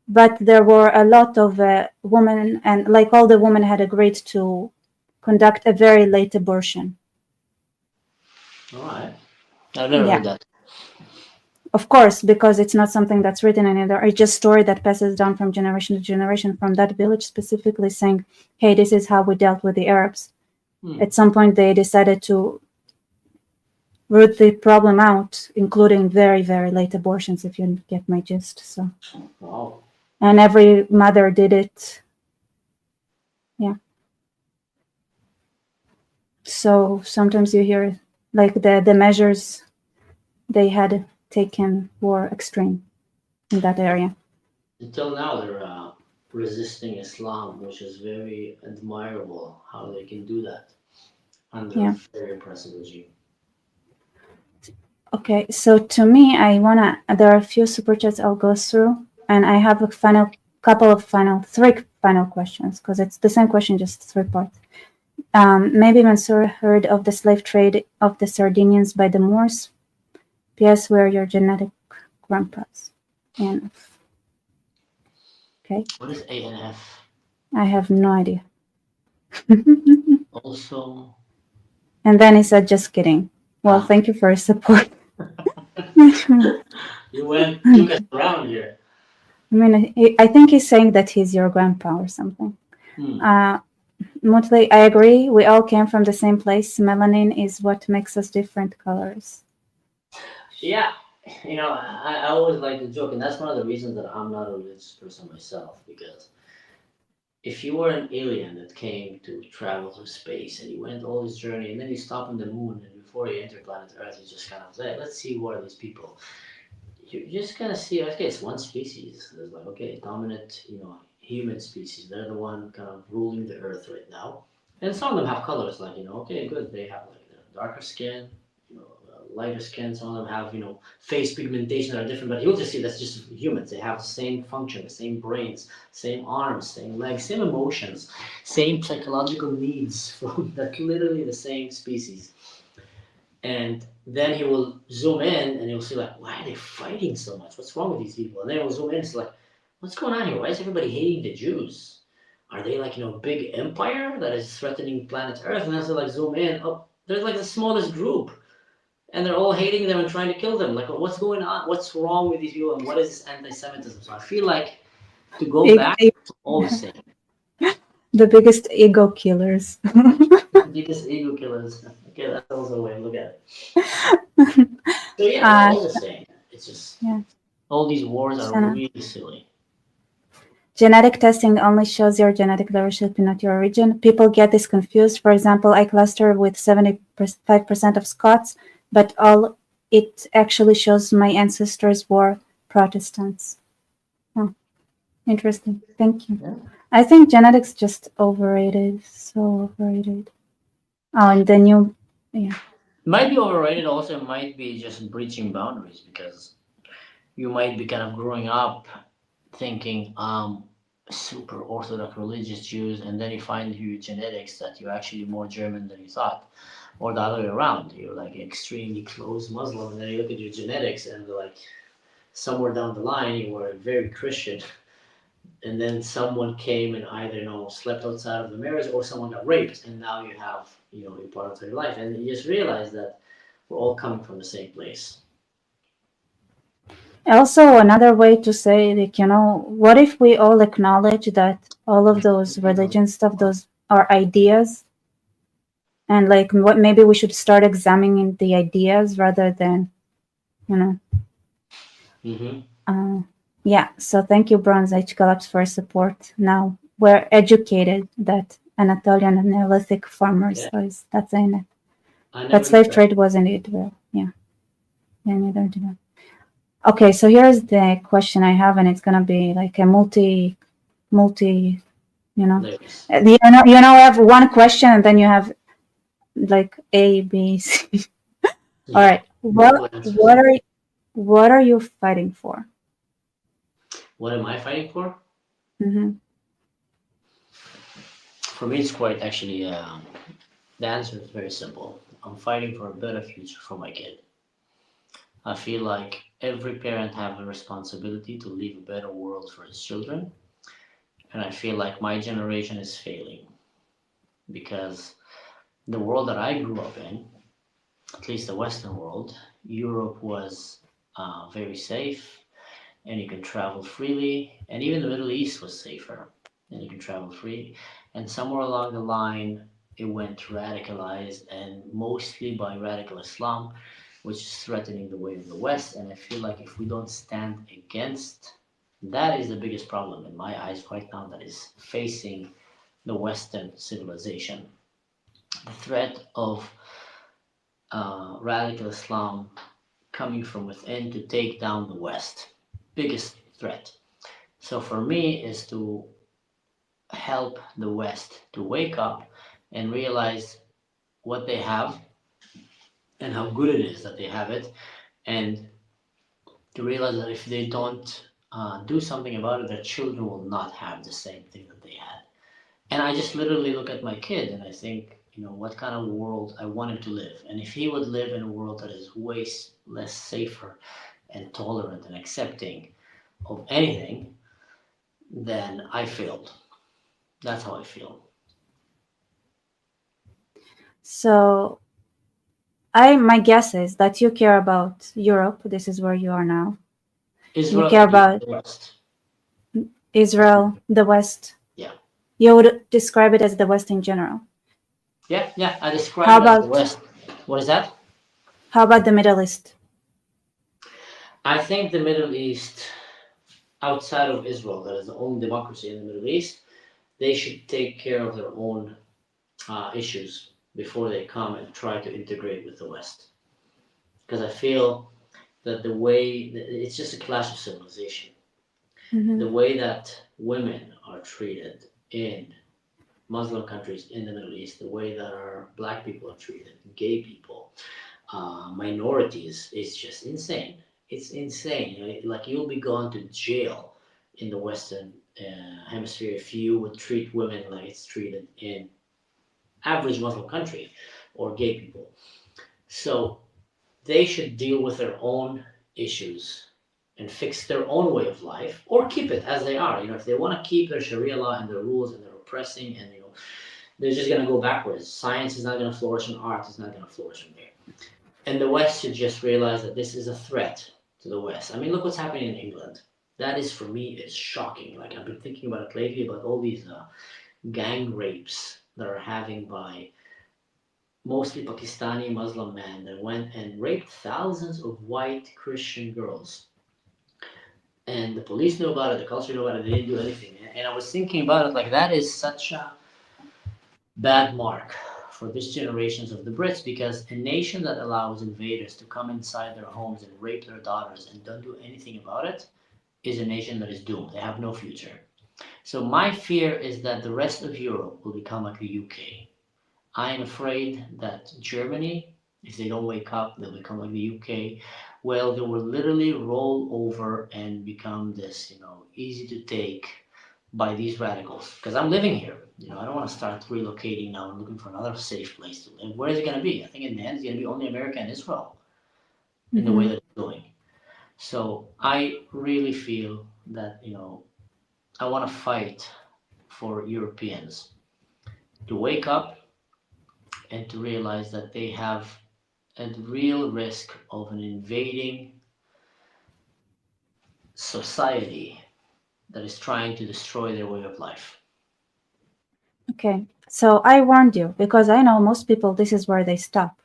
But there were a lot of women, and all the women had agreed to conduct a very late abortion. All right. I've never heard that. Of course, because it's not something that's written anywhere. It's just a story that passes down from generation to generation from that village, specifically saying, hey, this is how we dealt with the Arabs. At some point, they decided to root the problem out, including very, very late abortions, if you get my gist. So, wow. And every mother did it. Yeah. So sometimes you hear the measures they had taken were extreme in that area. Until now, they're resisting Islam, which is very admirable how they can do that under a very oppressive regime. Okay, so to me, there are a few super chats I'll go through, and I have three final questions, because it's the same question, just 3 parts. Maybe Mansour heard of the slave trade of the Sardinians by the Moors. P.S. Where your genetic grandpas? ANF. Okay. What is ANF? I have no idea. Also. And then he said, just kidding. Well, thank you for your support. You took us around here. I mean, I think he's saying that he's your grandpa or something. Mostly, I agree. We all came from the same place. Melanin is what makes us different colors. Yeah, I always like to joke, and that's one of the reasons that I'm not a religious person myself, because if you were an alien that came to travel through space and you went all this journey and then you stop on the moon and before you enter planet Earth, you just kind of say, let's see who are these people. You just kind of see, okay, it's one species. There's dominant, human species. They're the one kind of ruling the Earth right now. And some of them have colors, okay, good. They have darker skin, lighter skin. Some of them have, face pigmentation that are different, but you'll just see that's just humans. They have the same function, the same brains, same arms, same legs, same emotions, same psychological needs from literally the same species. And then he will zoom in and he'll see why are they fighting so much? What's wrong with these people? And then he'll zoom in and it's what's going on here? Why is everybody hating the Jews? Are they big empire that is threatening planet Earth? And then he'll zoom in, oh, they're the smallest group. And they're all hating them and trying to kill them. What's going on? What's wrong with these people? And what is this anti-Semitism? So I feel to go back to all the same. The biggest ego killers. The biggest ego killers. Okay, that's also a way to look at it. So yeah, all the same. It's just all these wars are really silly. Genetic testing only shows your genetic diversity, not your origin. People get this confused. For example, I cluster with 75% of Scots, but all it actually shows my ancestors were Protestants. Oh, interesting. Thank you. Yeah. I think genetics just overrated, so overrated. Oh, and then yeah. Might be overrated. Also, might be just breaching boundaries because you might be kind of growing up thinking super orthodox religious Jews, and then you find through your genetics that you're actually more German than you thought, or the other way around. You're like extremely close Muslim, and then you look at your genetics, and like somewhere down the line you were very Christian, and then someone came and either slept outside of the marriage, or someone got raped, and now you have a part of your life, and you just realize that we're all coming from the same place. Also, another way to say, like, what if we all acknowledge that all of those religion stuff, those are ideas, and like, what maybe we should start examining the ideas rather than, you know. Yeah. So thank you, Bronze Age Collapse, for support. Now we're educated that Anatolian and Neolithic farmers. Yeah. That's in it. I never But slave knew that. trade wasn't it? Well, yeah. Yeah, neither did I. Okay, so here's the question I have, and it's gonna be like a multi, Layers. I have one question, and then you have like A, B, C. All right. What are you fighting for? What am I fighting for? Mm-hmm. For me, it's quite actually. The answer is very simple. I'm fighting for a better future for my kid. I feel like every parent have a responsibility to leave a better world for his children, and I feel like my generation is failing because the world that I grew up in, at least the Western world, Europe was very safe, and you can travel freely, and even the Middle East was safer, and you can travel free. And somewhere along the line, it went radicalized, and mostly by radical Islam, which is threatening the way of the West. And I feel like if we don't stand against, that is the biggest problem in my eyes right now that is facing the Western civilization. The threat of radical Islam coming from within to take down the West. Biggest threat. So for me is to help the West to wake up and realize what they have and how good it is that they have it, and to realize that if they don't do something about it, their children will not have the same thing that they had. And I just literally look at my kid and I think, what kind of world I want him to live. And if he would live in a world that is way less safer and tolerant and accepting of anything, then I failed. That's how I feel. So my guess is that you care about Europe. This is where you are now. Israel, you care about the West. Israel, the West. Yeah. You would describe it as the West in general. Yeah, I describe it as the West. What is that? How about the Middle East? I think the Middle East, outside of Israel, that is the only democracy in the Middle East, they should take care of their own issues before they come and try to integrate with the West. Because I feel that the way, it's just a clash of civilization. Mm-hmm. The way that women are treated in Muslim countries in the Middle East, the way that our black people are treated, gay people, minorities, is just insane. It's insane. Like you'll be gone to jail in the Western hemisphere if you would treat women like it's treated in average Muslim country or gay people. So they should deal with their own issues and fix their own way of life, or keep it as they are. If they want to keep their Sharia law and their rules and their oppressing, and they're just going to go backwards. Science is not going to flourish, and art is not going to flourish from there. And the West should just realize that this is a threat to the West. I mean, look what's happening in England. That is, for me, is shocking. Like, I've been thinking about it lately, about all these gang rapes that are having by mostly Pakistani Muslim men that went and raped thousands of white Christian girls. And the police knew about it, the culture knew about it, they didn't do anything. And I was thinking about it, like, that is such a bad mark for this generations of the Brits, because a nation that allows invaders to come inside their homes and rape their daughters and don't do anything about it is a nation that is doomed. They have no future. So my fear is that the rest of Europe will become like the UK. I am afraid that Germany, if they don't wake up, they'll become like the UK. Well, they will literally roll over and become this, easy to take by these radicals. Because I'm living here. I don't want to start relocating now and looking for another safe place to live. Where is it going to be? I think in the end, it's going to be only America and Israel in the way Mm-hmm. that it's going. So I really feel that, I want to fight for Europeans to wake up and to realize that they have a real risk of an invading society that is trying to destroy their way of life. Okay. So I warned you because I know most people this is where they stop,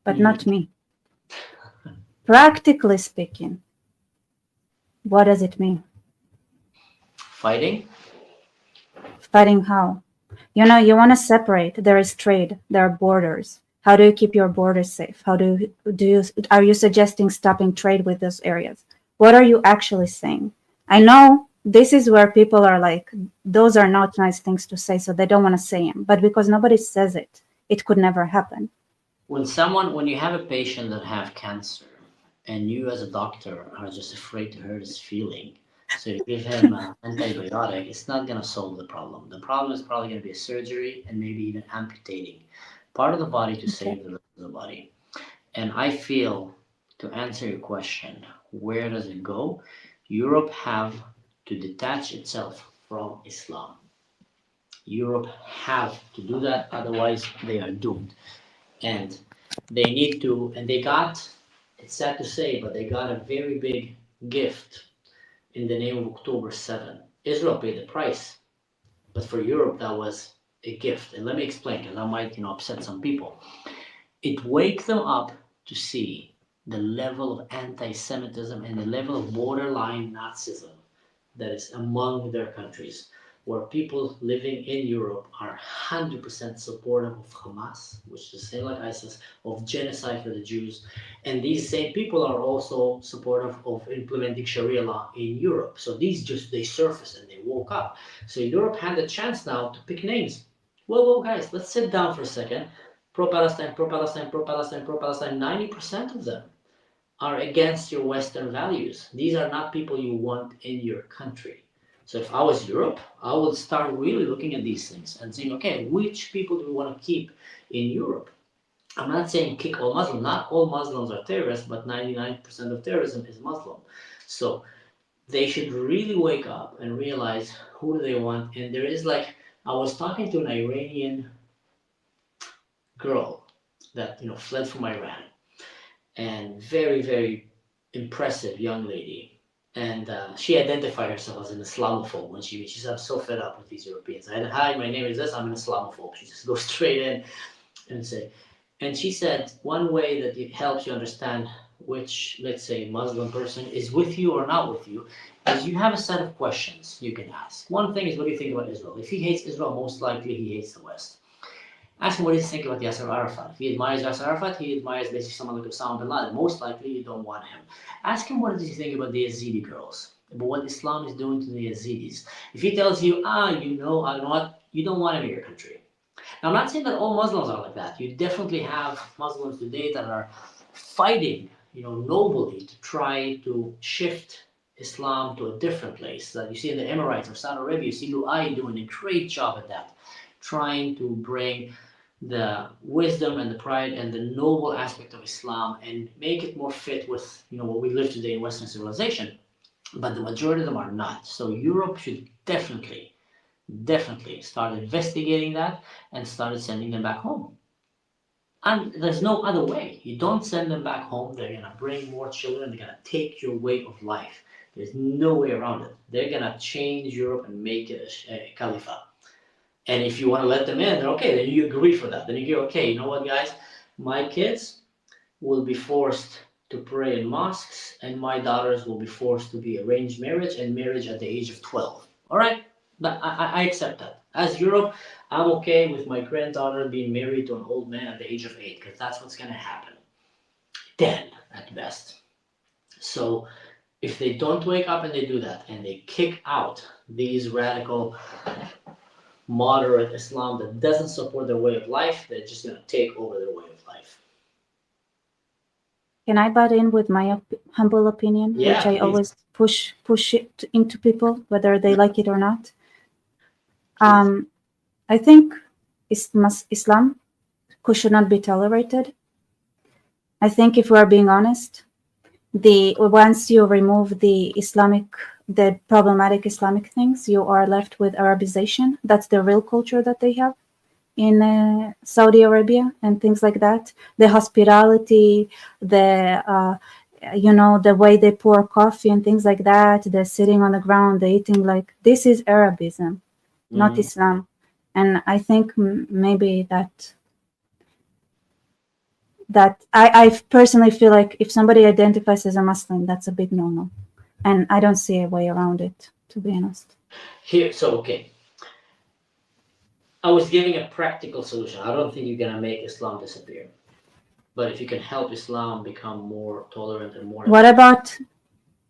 but Mm. not me. Practically speaking, what does it mean? Fighting? Fighting how? You want to separate. There is trade. There are borders. How do you keep your borders safe? How do you are you suggesting stopping trade with those areas? What are you actually saying? I know this is where people are like, those are not nice things to say, so they don't want to say them. But because nobody says it, it could never happen. When you have a patient that have cancer and you as a doctor are just afraid to hurt his feeling, so you give him an antibiotic, it's not going to solve the problem. The problem is probably going to be a surgery and maybe even amputating part of the body to Okay. save the rest of the body. And I feel, to answer your question, where does it go? Europe have to detach itself from Islam. Europe have to do that, otherwise they are doomed. And they need to, and they got, it's sad to say, but they got a very big gift in the name of October 7. Israel paid the price, but for Europe that was a gift. And let me explain, because I might, upset some people. It wakes them up to see the level of anti-Semitism and the level of borderline Nazism that is among their countries, where people living in Europe are 100% supportive of Hamas, which is the same like ISIS, of genocide for the Jews. And these same people are also supportive of implementing Sharia law in Europe. So these just, they surface and they woke up. So Europe had the chance now to pick names. Well, guys, let's sit down for a second. Pro-Palestine, pro-Palestine, pro-Palestine, pro-Palestine, 90% of them are against your Western values. These are not people you want in your country. So if I was Europe, I would start really looking at these things and saying, okay, which people do we want to keep in Europe? I'm not saying kick all Muslims. Not all Muslims are terrorists, but 99% of terrorism is Muslim. So they should really wake up and realize who do they want. And there is like, I was talking to an Iranian girl that fled from Iran, and very, very impressive young lady. And she identified herself as an Islamophobe when she said, I'm so fed up with these Europeans. I said, hi, my name is this, I'm an Islamophobe. She just goes straight in and say, and she said, one way that it helps you understand which, let's say, Muslim person is with you or not with you, is you have a set of questions you can ask. One thing is, what do you think about Israel? If he hates Israel, most likely he hates the West. Ask him what he thinks about Yasser Arafat. If he admires Yasser Arafat, he admires basically someone like Osama bin Laden. Most likely, you don't want him. Ask him what does he think about the Yazidi girls, about what Islam is doing to the Yazidis. If he tells you, I don't know what, you don't want him in your country. Now, I'm not saying that all Muslims are like that. You definitely have Muslims today that are fighting, nobly to try to shift Islam to a different place. Like you see in the Emirates or Saudi Arabia, you see Lu'ai doing a great job at that, trying to bring the wisdom and the pride and the noble aspect of Islam and make it more fit with what we live today in Western civilization. But the majority of them are not. So Europe should definitely start investigating that and started sending them back home. And there's no other way. You don't send them back home, they're gonna bring more children, they're gonna take your way of life. There's no way around it. They're gonna change Europe and make it a caliphate. And if you want to let them in, then okay, then you agree for that. Then you go, okay, you know what, guys? My kids will be forced to pray in mosques, and my daughters will be forced to be arranged marriage and marriage at the age of 12. All right? But I accept that. As Europe, I'm okay with my granddaughter being married to an old man at the age of 8, because that's what's going to happen. 10 at best. So If they don't wake up and they do that, and they kick out these radical, moderate Islam that doesn't support their way of life, they're just going to take over their way of life. Can I butt in with my humble opinion, Yeah, which I please. always push it into people, whether they like it or not? Please. I think Islam should not be tolerated. I think if we are being honest, once you remove the problematic Islamic things, you are left with Arabization. That's the real culture that they have in Saudi Arabia and things like that. The hospitality, the way they pour coffee and things like that. They're sitting on the ground, they're eating like this is Arabism, not Islam. And I think maybe that I personally feel like if somebody identifies as a Muslim, that's a big no-no. And I don't see a way around it, to be honest. Here, so okay. I was giving a practical solution. I don't think you're gonna make Islam disappear, but if you can help Islam become more tolerant and more. What about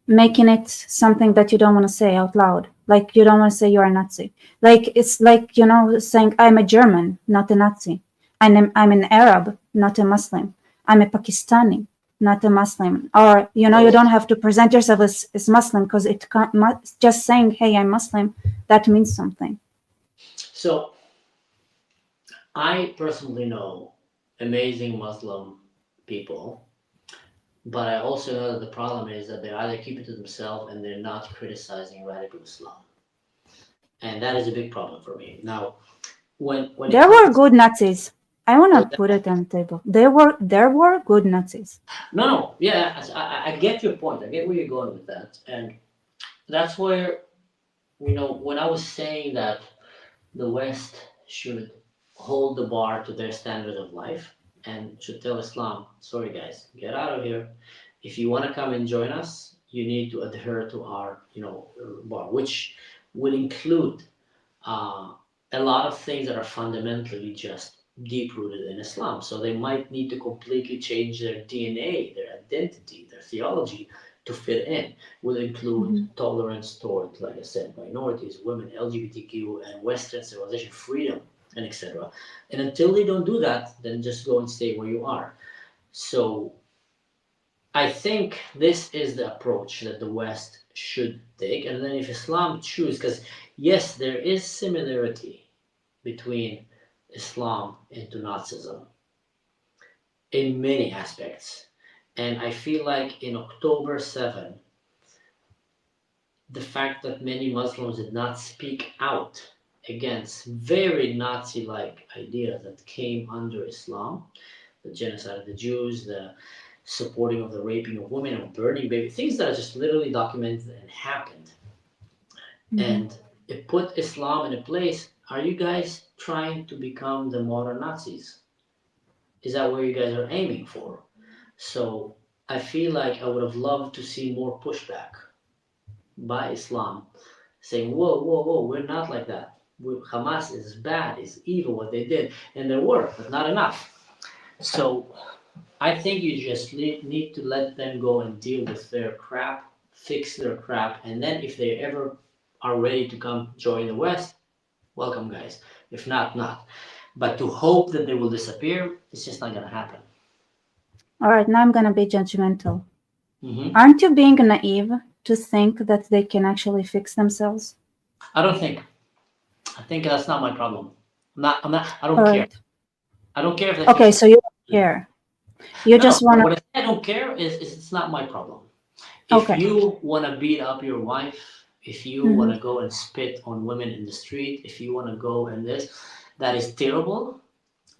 making it something that you don't want to say out loud? Like you don't want to say you're a Nazi. Like it's like saying I'm a German, not a Nazi. I'm an Arab, not a Muslim. I'm a Pakistani, not a Muslim. Or you don't have to present yourself as Muslim because it can't. Just saying, "Hey, I'm Muslim," that means something. So, I personally know amazing Muslim people, but I also know that the problem is that they either keep it to themselves and they're not criticizing radical Islam, and that is a big problem for me. Now, when there were good Nazis. I want to put it on the table. There were good Nazis. No, yeah, I get your point. I get where you're going with that, and that's where when I was saying that the West should hold the bar to their standard of life and should tell Islam, sorry guys, get out of here. If you want to come and join us, you need to adhere to our bar, which would include a lot of things that are fundamentally just deep rooted in Islam. So they might need to completely change their DNA, their identity, their theology to fit in. Will include tolerance toward, like I said, minorities, women, LGBTQ, and Western civilization, freedom, and etc. And until they don't do that, then just go and stay where you are. So I think this is the approach that the West should take. And then if Islam choose, because yes, there is similarity between Islam into Nazism in many aspects. And I feel like in October 7, the fact that many Muslims did not speak out against very Nazi-like ideas that came under Islam, the genocide of the Jews, the supporting of the raping of women and burning babies, things that are just literally documented and happened. And it put Islam in a place. Are you guys trying to become the modern Nazis? Is that where you guys are aiming for? So I feel like I would have loved to see more pushback by Islam saying, whoa, we're not like that. Hamas is bad, is evil, what they did. And there were, but not enough. So I think you just need to let them go and deal with their crap, fix their crap, and then if they ever are ready to come join the West, welcome guys. If not, not. But to hope that they will disappear, it's just not gonna happen. All right, now I'm gonna be judgmental. Aren't you being naive to think that they can actually fix themselves? I don't think. I think that's not my problem. I don't care. I don't care if they okay, so you don't care. You just want to. What I don't care is it's not my problem. If you want to beat up your wife, if you want to go and spit on women in the street, if you want to go and this, that is terrible.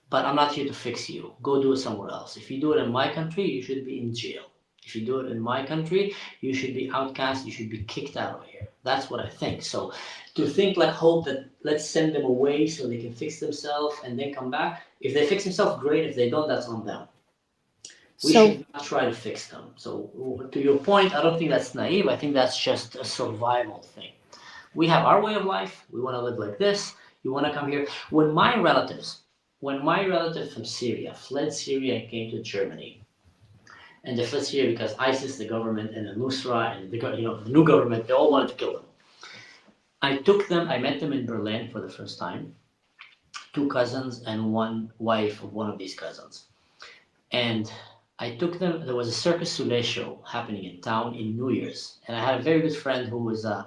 But I'm not here to fix you. Go do it somewhere else. If you do it in my country, you should be in jail. If you do it in my country, you should be outcast. You should be kicked out of here. That's what I think. So to think like hope that let's send them away so they can fix themselves and then come back. If they fix themselves, great. If they don't, that's on them. We should not try to fix them. So to your point, I don't think that's naive. I think that's just a survival thing. We have our way of life. We want to live like this. You want to come here. When my relative from Syria fled Syria and came to Germany, and they fled Syria because ISIS, the government, and the Nusra, and the new government, they all wanted to kill them. I met them in Berlin for the first time, two cousins and one wife of one of these cousins. And I took them, there was a Circus Soleil show happening in town in New Year's. And I had a very good friend who was a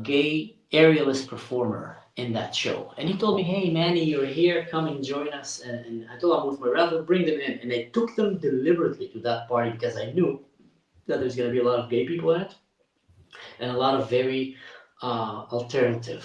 gay aerialist performer in that show. And he told me, hey, Manny, you're here, come and join us. And I told him I'm with my relative, bring them in. And I took them deliberately to that party because I knew that there's going to be a lot of gay people in it and a lot of very alternative.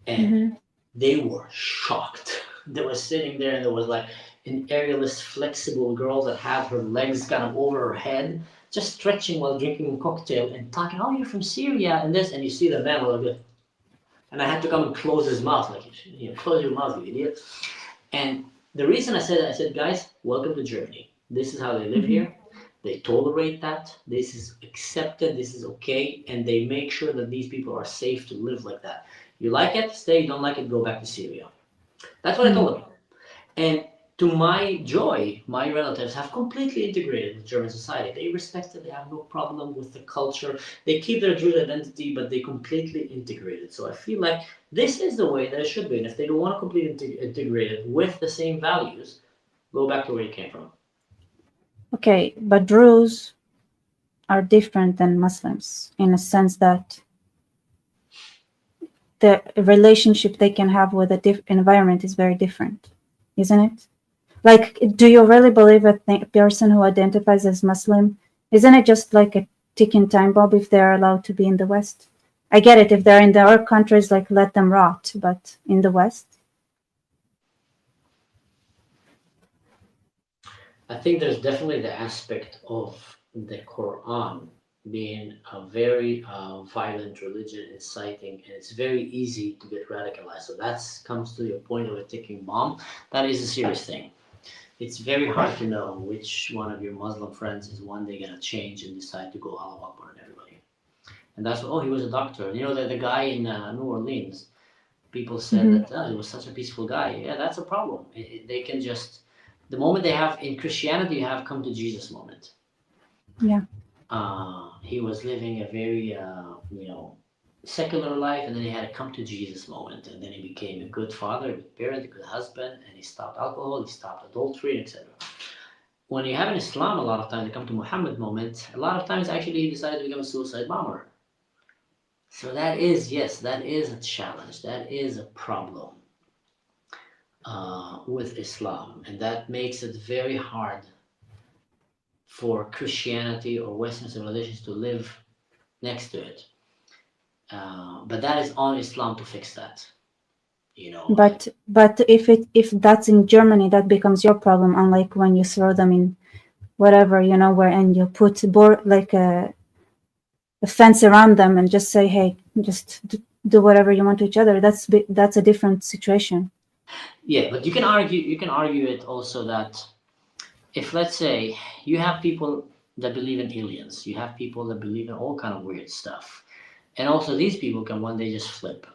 And they were shocked. They were sitting there and there was like an aerialist, flexible girl that had her legs kind of over her head, just stretching while drinking a cocktail and talking, oh, you're from Syria and this. And you see the man a little bit. And I had to come and close his mouth, like, close your mouth, you idiot. And the reason I said that, I said, guys, welcome to Germany. This is how they live here. They tolerate that. This is accepted. This is okay. And they make sure that these people are safe to live like that. You like it, stay. You don't like it, go back to Syria. That's what I told them. And to my joy, my relatives have completely integrated with German society. They respect it. They have no problem with the culture. They keep their Druze identity, but they completely integrate it. So I feel like this is the way that it should be. And if they don't want to completely integrate it with the same values, go back to where you came from. Okay, but Druze are different than Muslims in a sense that the relationship they can have with the environment is very different, isn't it? Like, do you really believe a person who identifies as Muslim, isn't it just like a ticking time bomb if they're allowed to be in the West? I get it, if they're in their countries, like, let them rot, but in the West? I think there's definitely the aspect of the Quran being a very violent religion, inciting, and it's very easy to get radicalized. So that comes to your point of a ticking bomb. That is a serious thing. It's very hard to know which one of your Muslim friends is one day going to change and decide to go Allahu Akbar on everybody. And that's, oh, he was a doctor. You know, the guy in New Orleans, people said that he was such a peaceful guy. Yeah, that's a problem. They can just, the moment they have, in Christianity, you have come to Jesus moment. Yeah. He was living a very, secular life, and then he had a come to Jesus moment, and then he became a good father, a good parent, a good husband, and he stopped alcohol, he stopped adultery, etc. When you have in Islam, a lot of times, they come to Muhammad moment, a lot of times actually he decided to become a suicide bomber. So that is, yes, that is a challenge, that is a problem with Islam, and that makes it very hard for Christianity or Western civilizations to live next to it. But that is on Islam to fix that, you know. But if that's in Germany, that becomes your problem. Unlike when you throw them in whatever, where, and you put like a fence around them and just say, hey, just do whatever you want to each other. That's a different situation. Yeah, but you can argue it also that if, let's say, you have people that believe in aliens, you have people that believe in all kind of weird stuff, and also these people can one day just flip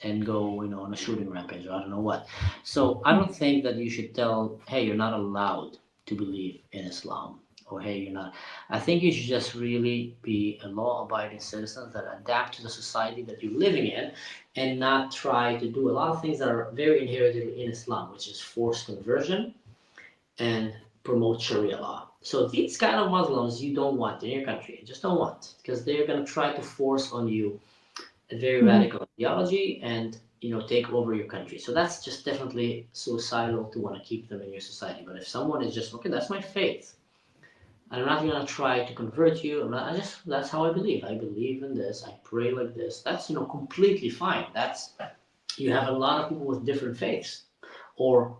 and go, on a shooting rampage or I don't know what. So I don't think that you should tell, hey, you're not allowed to believe in Islam, or hey, you're not. I think you should just really be a law-abiding citizen that adapt to the society that you're living in, and not try to do a lot of things that are very inherited in Islam, which is forced conversion and promote Sharia law. So these kind of Muslims you don't want in your country. You just don't want, because they're going to try to force on you a very radical ideology and take over your country. So that's just definitely suicidal to want to keep them in your society. But if someone is just, okay, that's my faith, I'm not going to try to convert you. That's how I believe. I believe in this. I pray like this. That's completely fine. You have a lot of people with different faiths or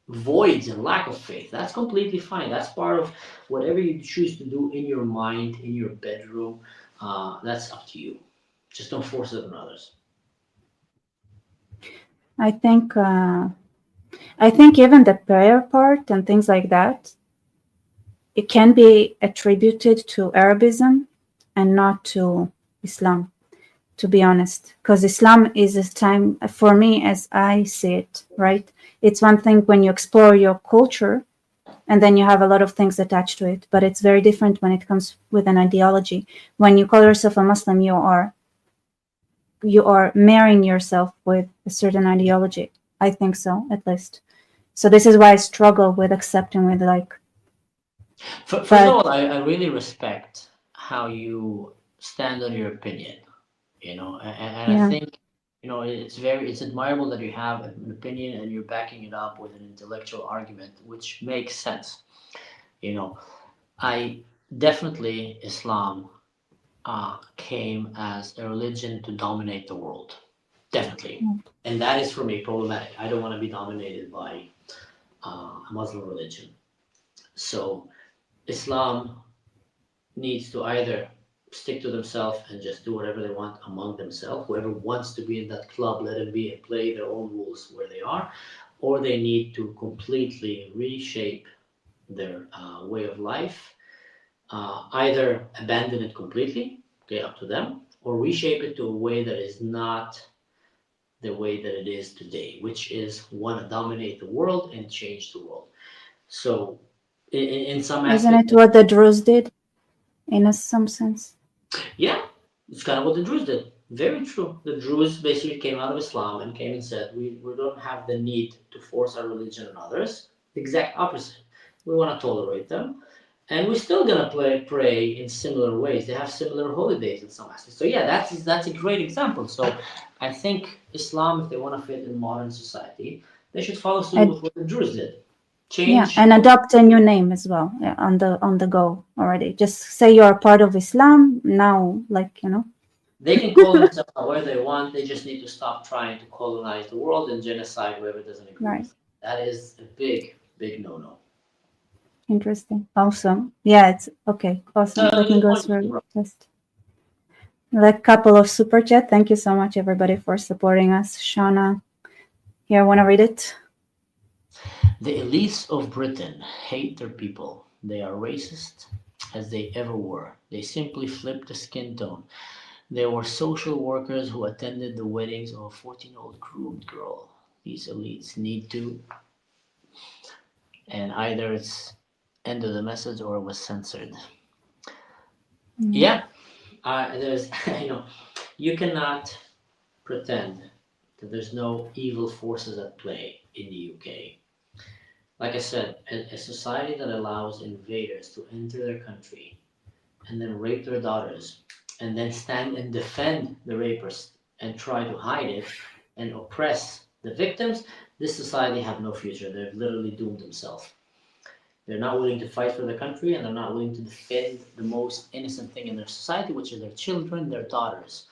voids and lack of faith. That's completely fine. That's part of whatever you choose to do in your mind, in your bedroom. That's up to you. Just don't force it on others. I think even the prayer part and things like that, it can be attributed to Arabism and not to Islam, to be honest. Because Islam is a time, for me, as I see it, right? It's one thing when you explore your culture and then you have a lot of things attached to it. But it's very different when it comes with an ideology. When you call yourself a Muslim, you are marrying yourself with a certain ideology. I think so, at least. So this is why I struggle with accepting with like. First of all, I really respect how you stand on your opinion, and I think, it's admirable that you have an opinion and you're backing it up with an intellectual argument, which makes sense. I definitely, Islam came as a religion to dominate the world. Definitely. And that is for me problematic. I don't want to be dominated by a Muslim religion. So Islam needs to either stick to themselves and just do whatever they want among themselves. Whoever wants to be in that club, let them be and play their own rules where they are, or they need to completely reshape their way of life, either abandon it completely, okay, up to them, or reshape it to a way that is not the way that it is today, which is want to dominate the world and change the world. So, in some Isn't aspects, it what the Druze did, in some sense? yeah, it's kind of what the Druze did. Very true. The Druze basically came out of Islam and came and said, we don't have the need to force our religion on others. The exact opposite. We want to tolerate them. And we're still gonna pray in similar ways. They have similar holidays in some aspects. So yeah, that's a great example. So I think Islam, if they want to fit in modern society, they should follow suit with what the Druze did. Yeah, Change. and adopt a new name as well, yeah, on the go already. Just say you're part of Islam now, like, They can call themselves whatever they want. They just need to stop trying to colonize the world and genocide whoever doesn't agree Right. with it. That is a big, big no-no. Interesting. Awesome. Yeah, it's okay. Awesome. Let me Good go point, through bro. just a couple of super chat. Thank you so much, everybody, for supporting us. Shauna, here, want to read it? The elites of Britain hate their people. They are racist as they ever were. They simply flipped the skin tone. There were social workers who attended the weddings of a 14-year-old groomed girl. These elites need to, and either it's end of the message or it was censored. Yeah, there's, you cannot pretend that there's no evil forces at play in the UK. Like I said, a society that allows invaders to enter their country and then rape their daughters and then stand and defend the rapists and try to hide it and oppress the victims, this society have no future. They've literally doomed themselves. They're not willing to fight for their country and they're not willing to defend the most innocent thing in their society, which is their children, their daughters.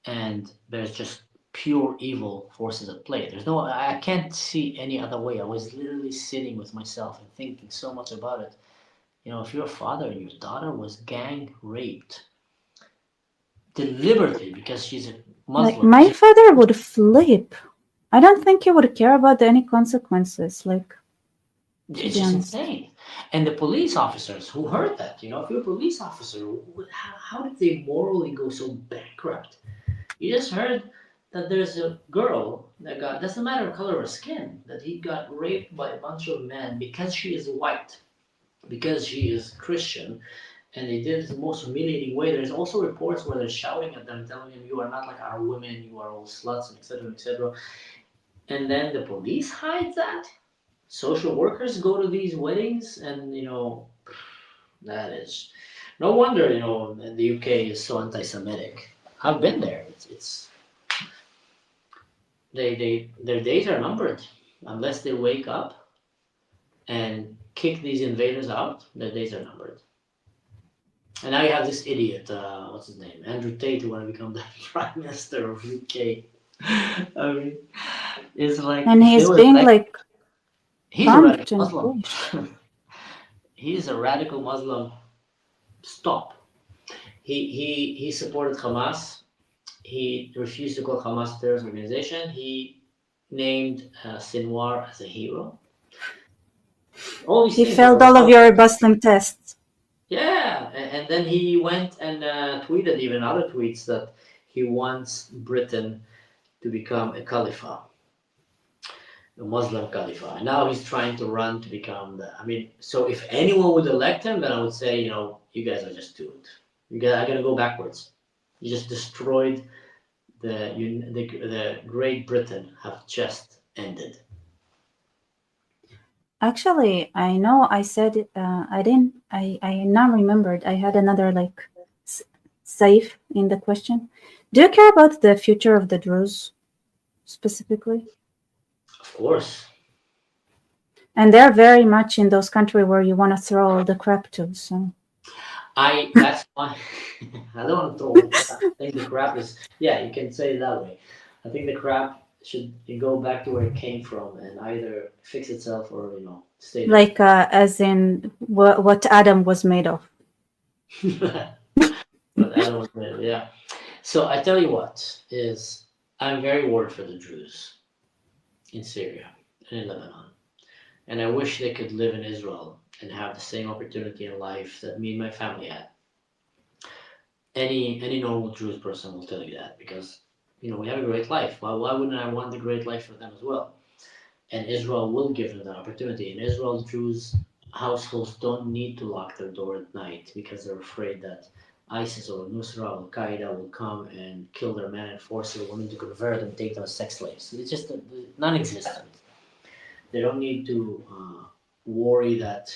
And there's just pure evil forces at play. I can't see any other way. I was literally sitting with myself and thinking so much about it. If your father and your daughter was gang raped deliberately because she's a Muslim. Like, my father would flip. I don't think he would care about any consequences. Like, it's just insane. And the police officers who heard that, if you're a police officer, how did they morally go so bankrupt? You just heard that there's a girl that doesn't matter the color of her skin, that he got raped by a bunch of men because she is white, because she is Christian, and they did it in the most humiliating way. There's also reports where they're shouting at them, telling them, you are not like our women, you are all sluts, and etc., etc. And then the police hide that. Social workers go to these weddings, and that is no wonder the UK is so anti-Semitic. I've been there. It's their days are numbered unless they wake up and kick these invaders out. Their days are numbered. And now you have this idiot, what's his name, Andrew Tate, who want to become the Prime Minister of UK. I mean, it's like, and he's being like, he's a radical Muslim. He's a radical Muslim. Stop. He supported Hamas. He refused to call Hamas a terrorist organization. He named Sinwar as a hero. He failed all of your Muslim tests. Yeah, and then he went and tweeted even other tweets that he wants Britain to become a caliphate. a Muslim Khalifa. And now he's trying to run to become the. I mean, so if anyone would elect him, then I would say, you guys are just doomed. I gotta go backwards. You just destroyed the Great Britain have just ended. Actually, I know I said it, I didn't. I now remembered. I had another like safe in the question. Do you care about the future of the Druze specifically? Of course. And they're very much in those countries where you want to throw all the crap to. So That's why I don't want to throw the crap. I think the crap is, yeah, you can say it that way. I think the crap should go back to where it came from and either fix itself or, stay there. like as in what Adam was made of. But Adam was made, yeah. So I tell you what is I'm very worried for the Druze in Syria and in Lebanon, and I wish they could live in Israel and have the same opportunity in life that me and my family had. Any normal Druze person will tell you that because we have a great life. Why wouldn't I want the great life for them as well? And Israel will give them that opportunity. In Israel, Druze households don't need to lock their door at night because they're afraid that ISIS or Nusra or Al Qaeda will come and kill their men and force their women to convert and take them as sex slaves. It's just non-existent. They don't need to worry that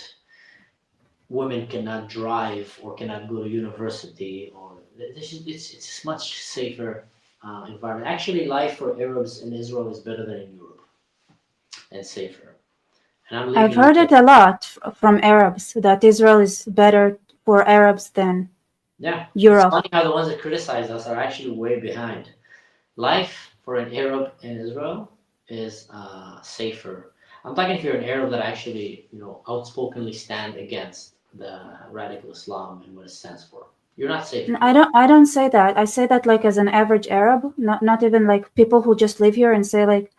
women cannot drive or cannot go to university or it's a much safer environment. Actually, life for Arabs in Israel is better than in Europe and safer. And I'm I've living in heard UK. it a lot from Arabs that Israel is better for Arabs than Yeah, it's Europe. funny how the ones that criticize us are actually way behind. Life for an Arab in Israel is safer. I'm talking if you're an Arab that actually, outspokenly stand against the radical Islam and what it stands for. You're not safe in Europe. I don't say that. I say that like as an average Arab, not even like people who just live here and say like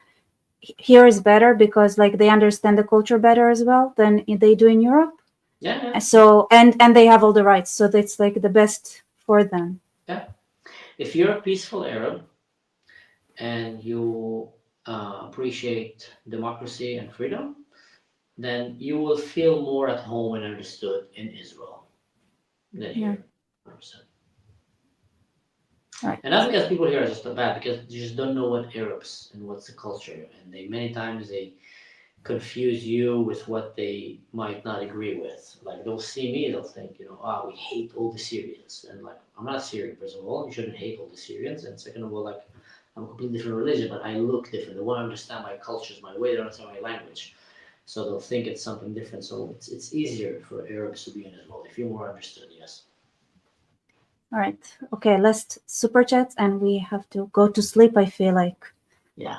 here is better because like they understand the culture better as well than they do in Europe. Yeah, yeah, So and they have all the rights, so that's like the best for them. yeah. If you're a peaceful Arab and you appreciate democracy and freedom, then you will feel more at home and understood in Israel than Yeah. here. 100%. Right. And not because people here are just bad, because you just don't know what Arabs and what's the culture, and they many times they confuse you with what they might not agree with. Like they'll see me, they'll think, we hate all the Syrians, and like I'm not Syrian. First of all, you shouldn't hate all the Syrians, and second of all, like I'm a completely different religion, but I look different. They want to understand my cultures, my way, they don't understand my language, so they'll think it's something different. So it's easier for Arabs to be in Israel. They feel more understood. Yes. All right. Okay, last super chats and we have to go to sleep, I feel like. Yeah.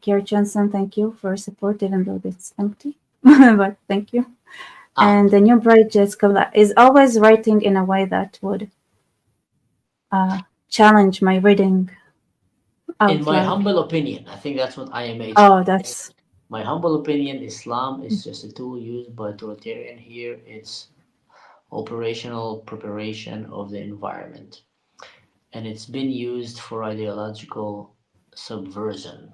Kier Johnson, thank you for support, even though it's empty. But thank you. And the new bride Jessica is always writing in a way that would challenge my reading out In my loud. humble opinion, I think that's what IMH. Oh, that's My humble opinion. Islam is just a tool used by authoritarian. Here, it's operational preparation of the environment, and it's been used for ideological subversion.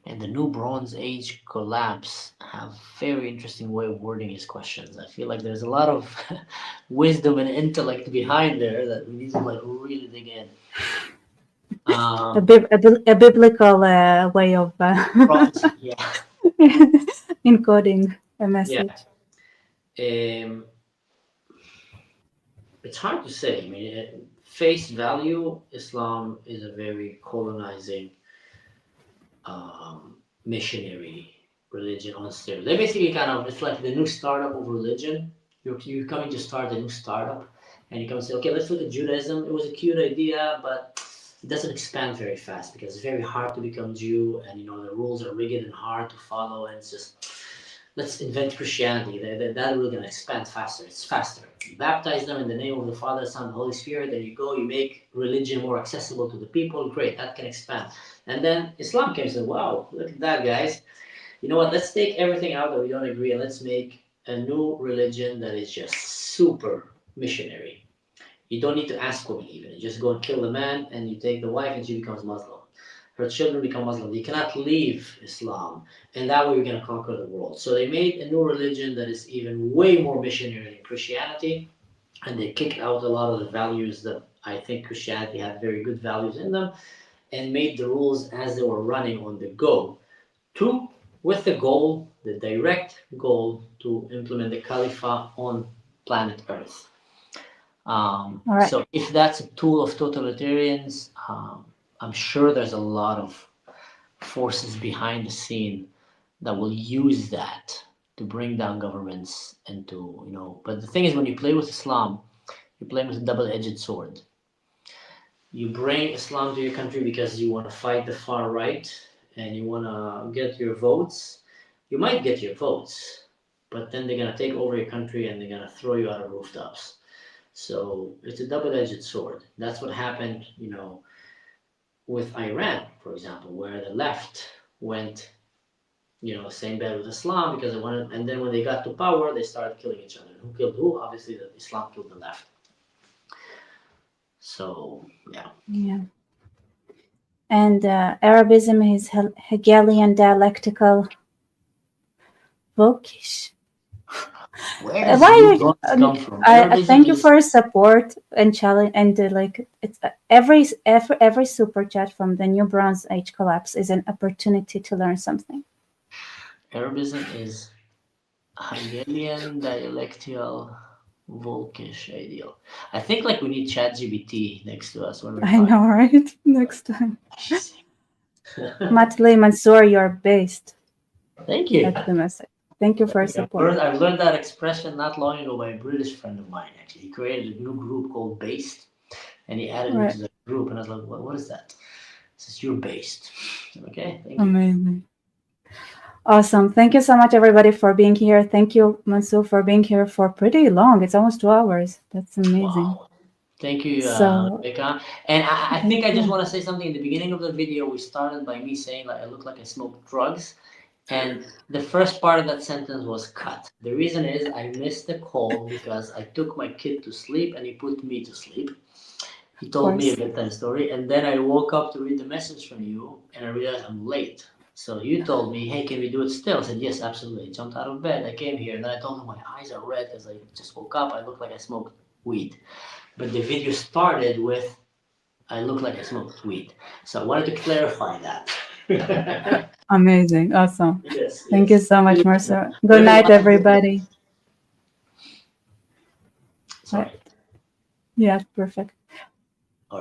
And the new Bronze Age collapse have very interesting way of wording his questions. I feel like there's a lot of wisdom and intellect behind there that we need to like really dig in. a biblical way of Prophecy, yeah, encoding a yeah. message. It's hard to say. I mean, face value, Islam is a very colonizing, missionary religion on steroids. They basically it's like the new startup of religion. You're coming to start a new startup, and you come and say, okay, let's look at Judaism. It was a cute idea, but it doesn't expand very fast because it's very hard to become Jew, and the rules are rigid and hard to follow, and it's just let's invent Christianity. That really gonna expand faster. It's faster. You baptize them in the name of the Father, Son, and Holy Spirit. Then you go, you make religion more accessible to the people. Great, that can expand. And then Islam came and said, wow, look at that, guys. You know what? Let's take everything out that we don't agree and let's make a new religion that is just super missionary. You don't need to ask women even. You just go and kill the man and you take the wife and she becomes Muslim. her children become Muslim. You cannot leave Islam, and that way we're going to conquer the world. So they made a new religion that is even way more missionary than Christianity, and they kicked out a lot of the values that I think Christianity had very good values in them, and made the rules as they were running on the go, with the goal, the direct goal, to implement the Caliphate on planet Earth. right. So if that's a tool of totalitarians, I'm sure there's a lot of forces behind the scene that will use that to bring down governments and to, but the thing is, when you play with Islam, you're playing with a double-edged sword. You bring Islam to your country because you want to fight the far right and you want to get your votes. You might get your votes, but then they're going to take over your country and they're going to throw you out of rooftops. So it's a double-edged sword. That's what happened, with Iran, for example, where the left went, same bed with Islam because they wanted, and then when they got to power, they started killing each other. Who killed who? Obviously, Islam killed the left. So, yeah. Yeah. And Arabism is Hegelian dialectical Volkish. Where does these thoughts come from? I thank you for your support and challenge, and it's every super chat from the New Bronze Age collapse is an opportunity to learn something. Arabism is Hegelian dialectical Volkish ideal. I think we need ChatGPT next to us when we're I know, right? Next time. Matley Mansour, you're based. Thank you. That's the message. Thank you for your support. I've learned that expression not long ago by a British friend of mine, actually. He created a new group called Based, and he added me to the group, and I was like, what is that? He says, you're based. Okay, thank you. Amazing. Awesome. Thank you so much, everybody, for being here. Thank you, Mansour, for being here for pretty long. It's almost 2 hours. That's amazing. Wow. Thank you, So, Becca. And I think I just want to say something. In the beginning of the video, we started by me saying I look like I smoke drugs. And the first part of that sentence was cut. The reason is I missed the call because I took my kid to sleep and he put me to sleep. He told me a bedtime story, and then I woke up to read the message from you, and I realized I'm late. So you told me, hey, can we do it still? I said, yes, absolutely. I jumped out of bed. I came here, and then I told him my eyes are red because I just woke up. I look like I smoked weed. But the video started with, I look like I smoked weed. So I wanted to clarify that. Amazing. Awesome. Yes. Thank you so much, Marcel. Good night, everybody. Sorry. Yeah, perfect.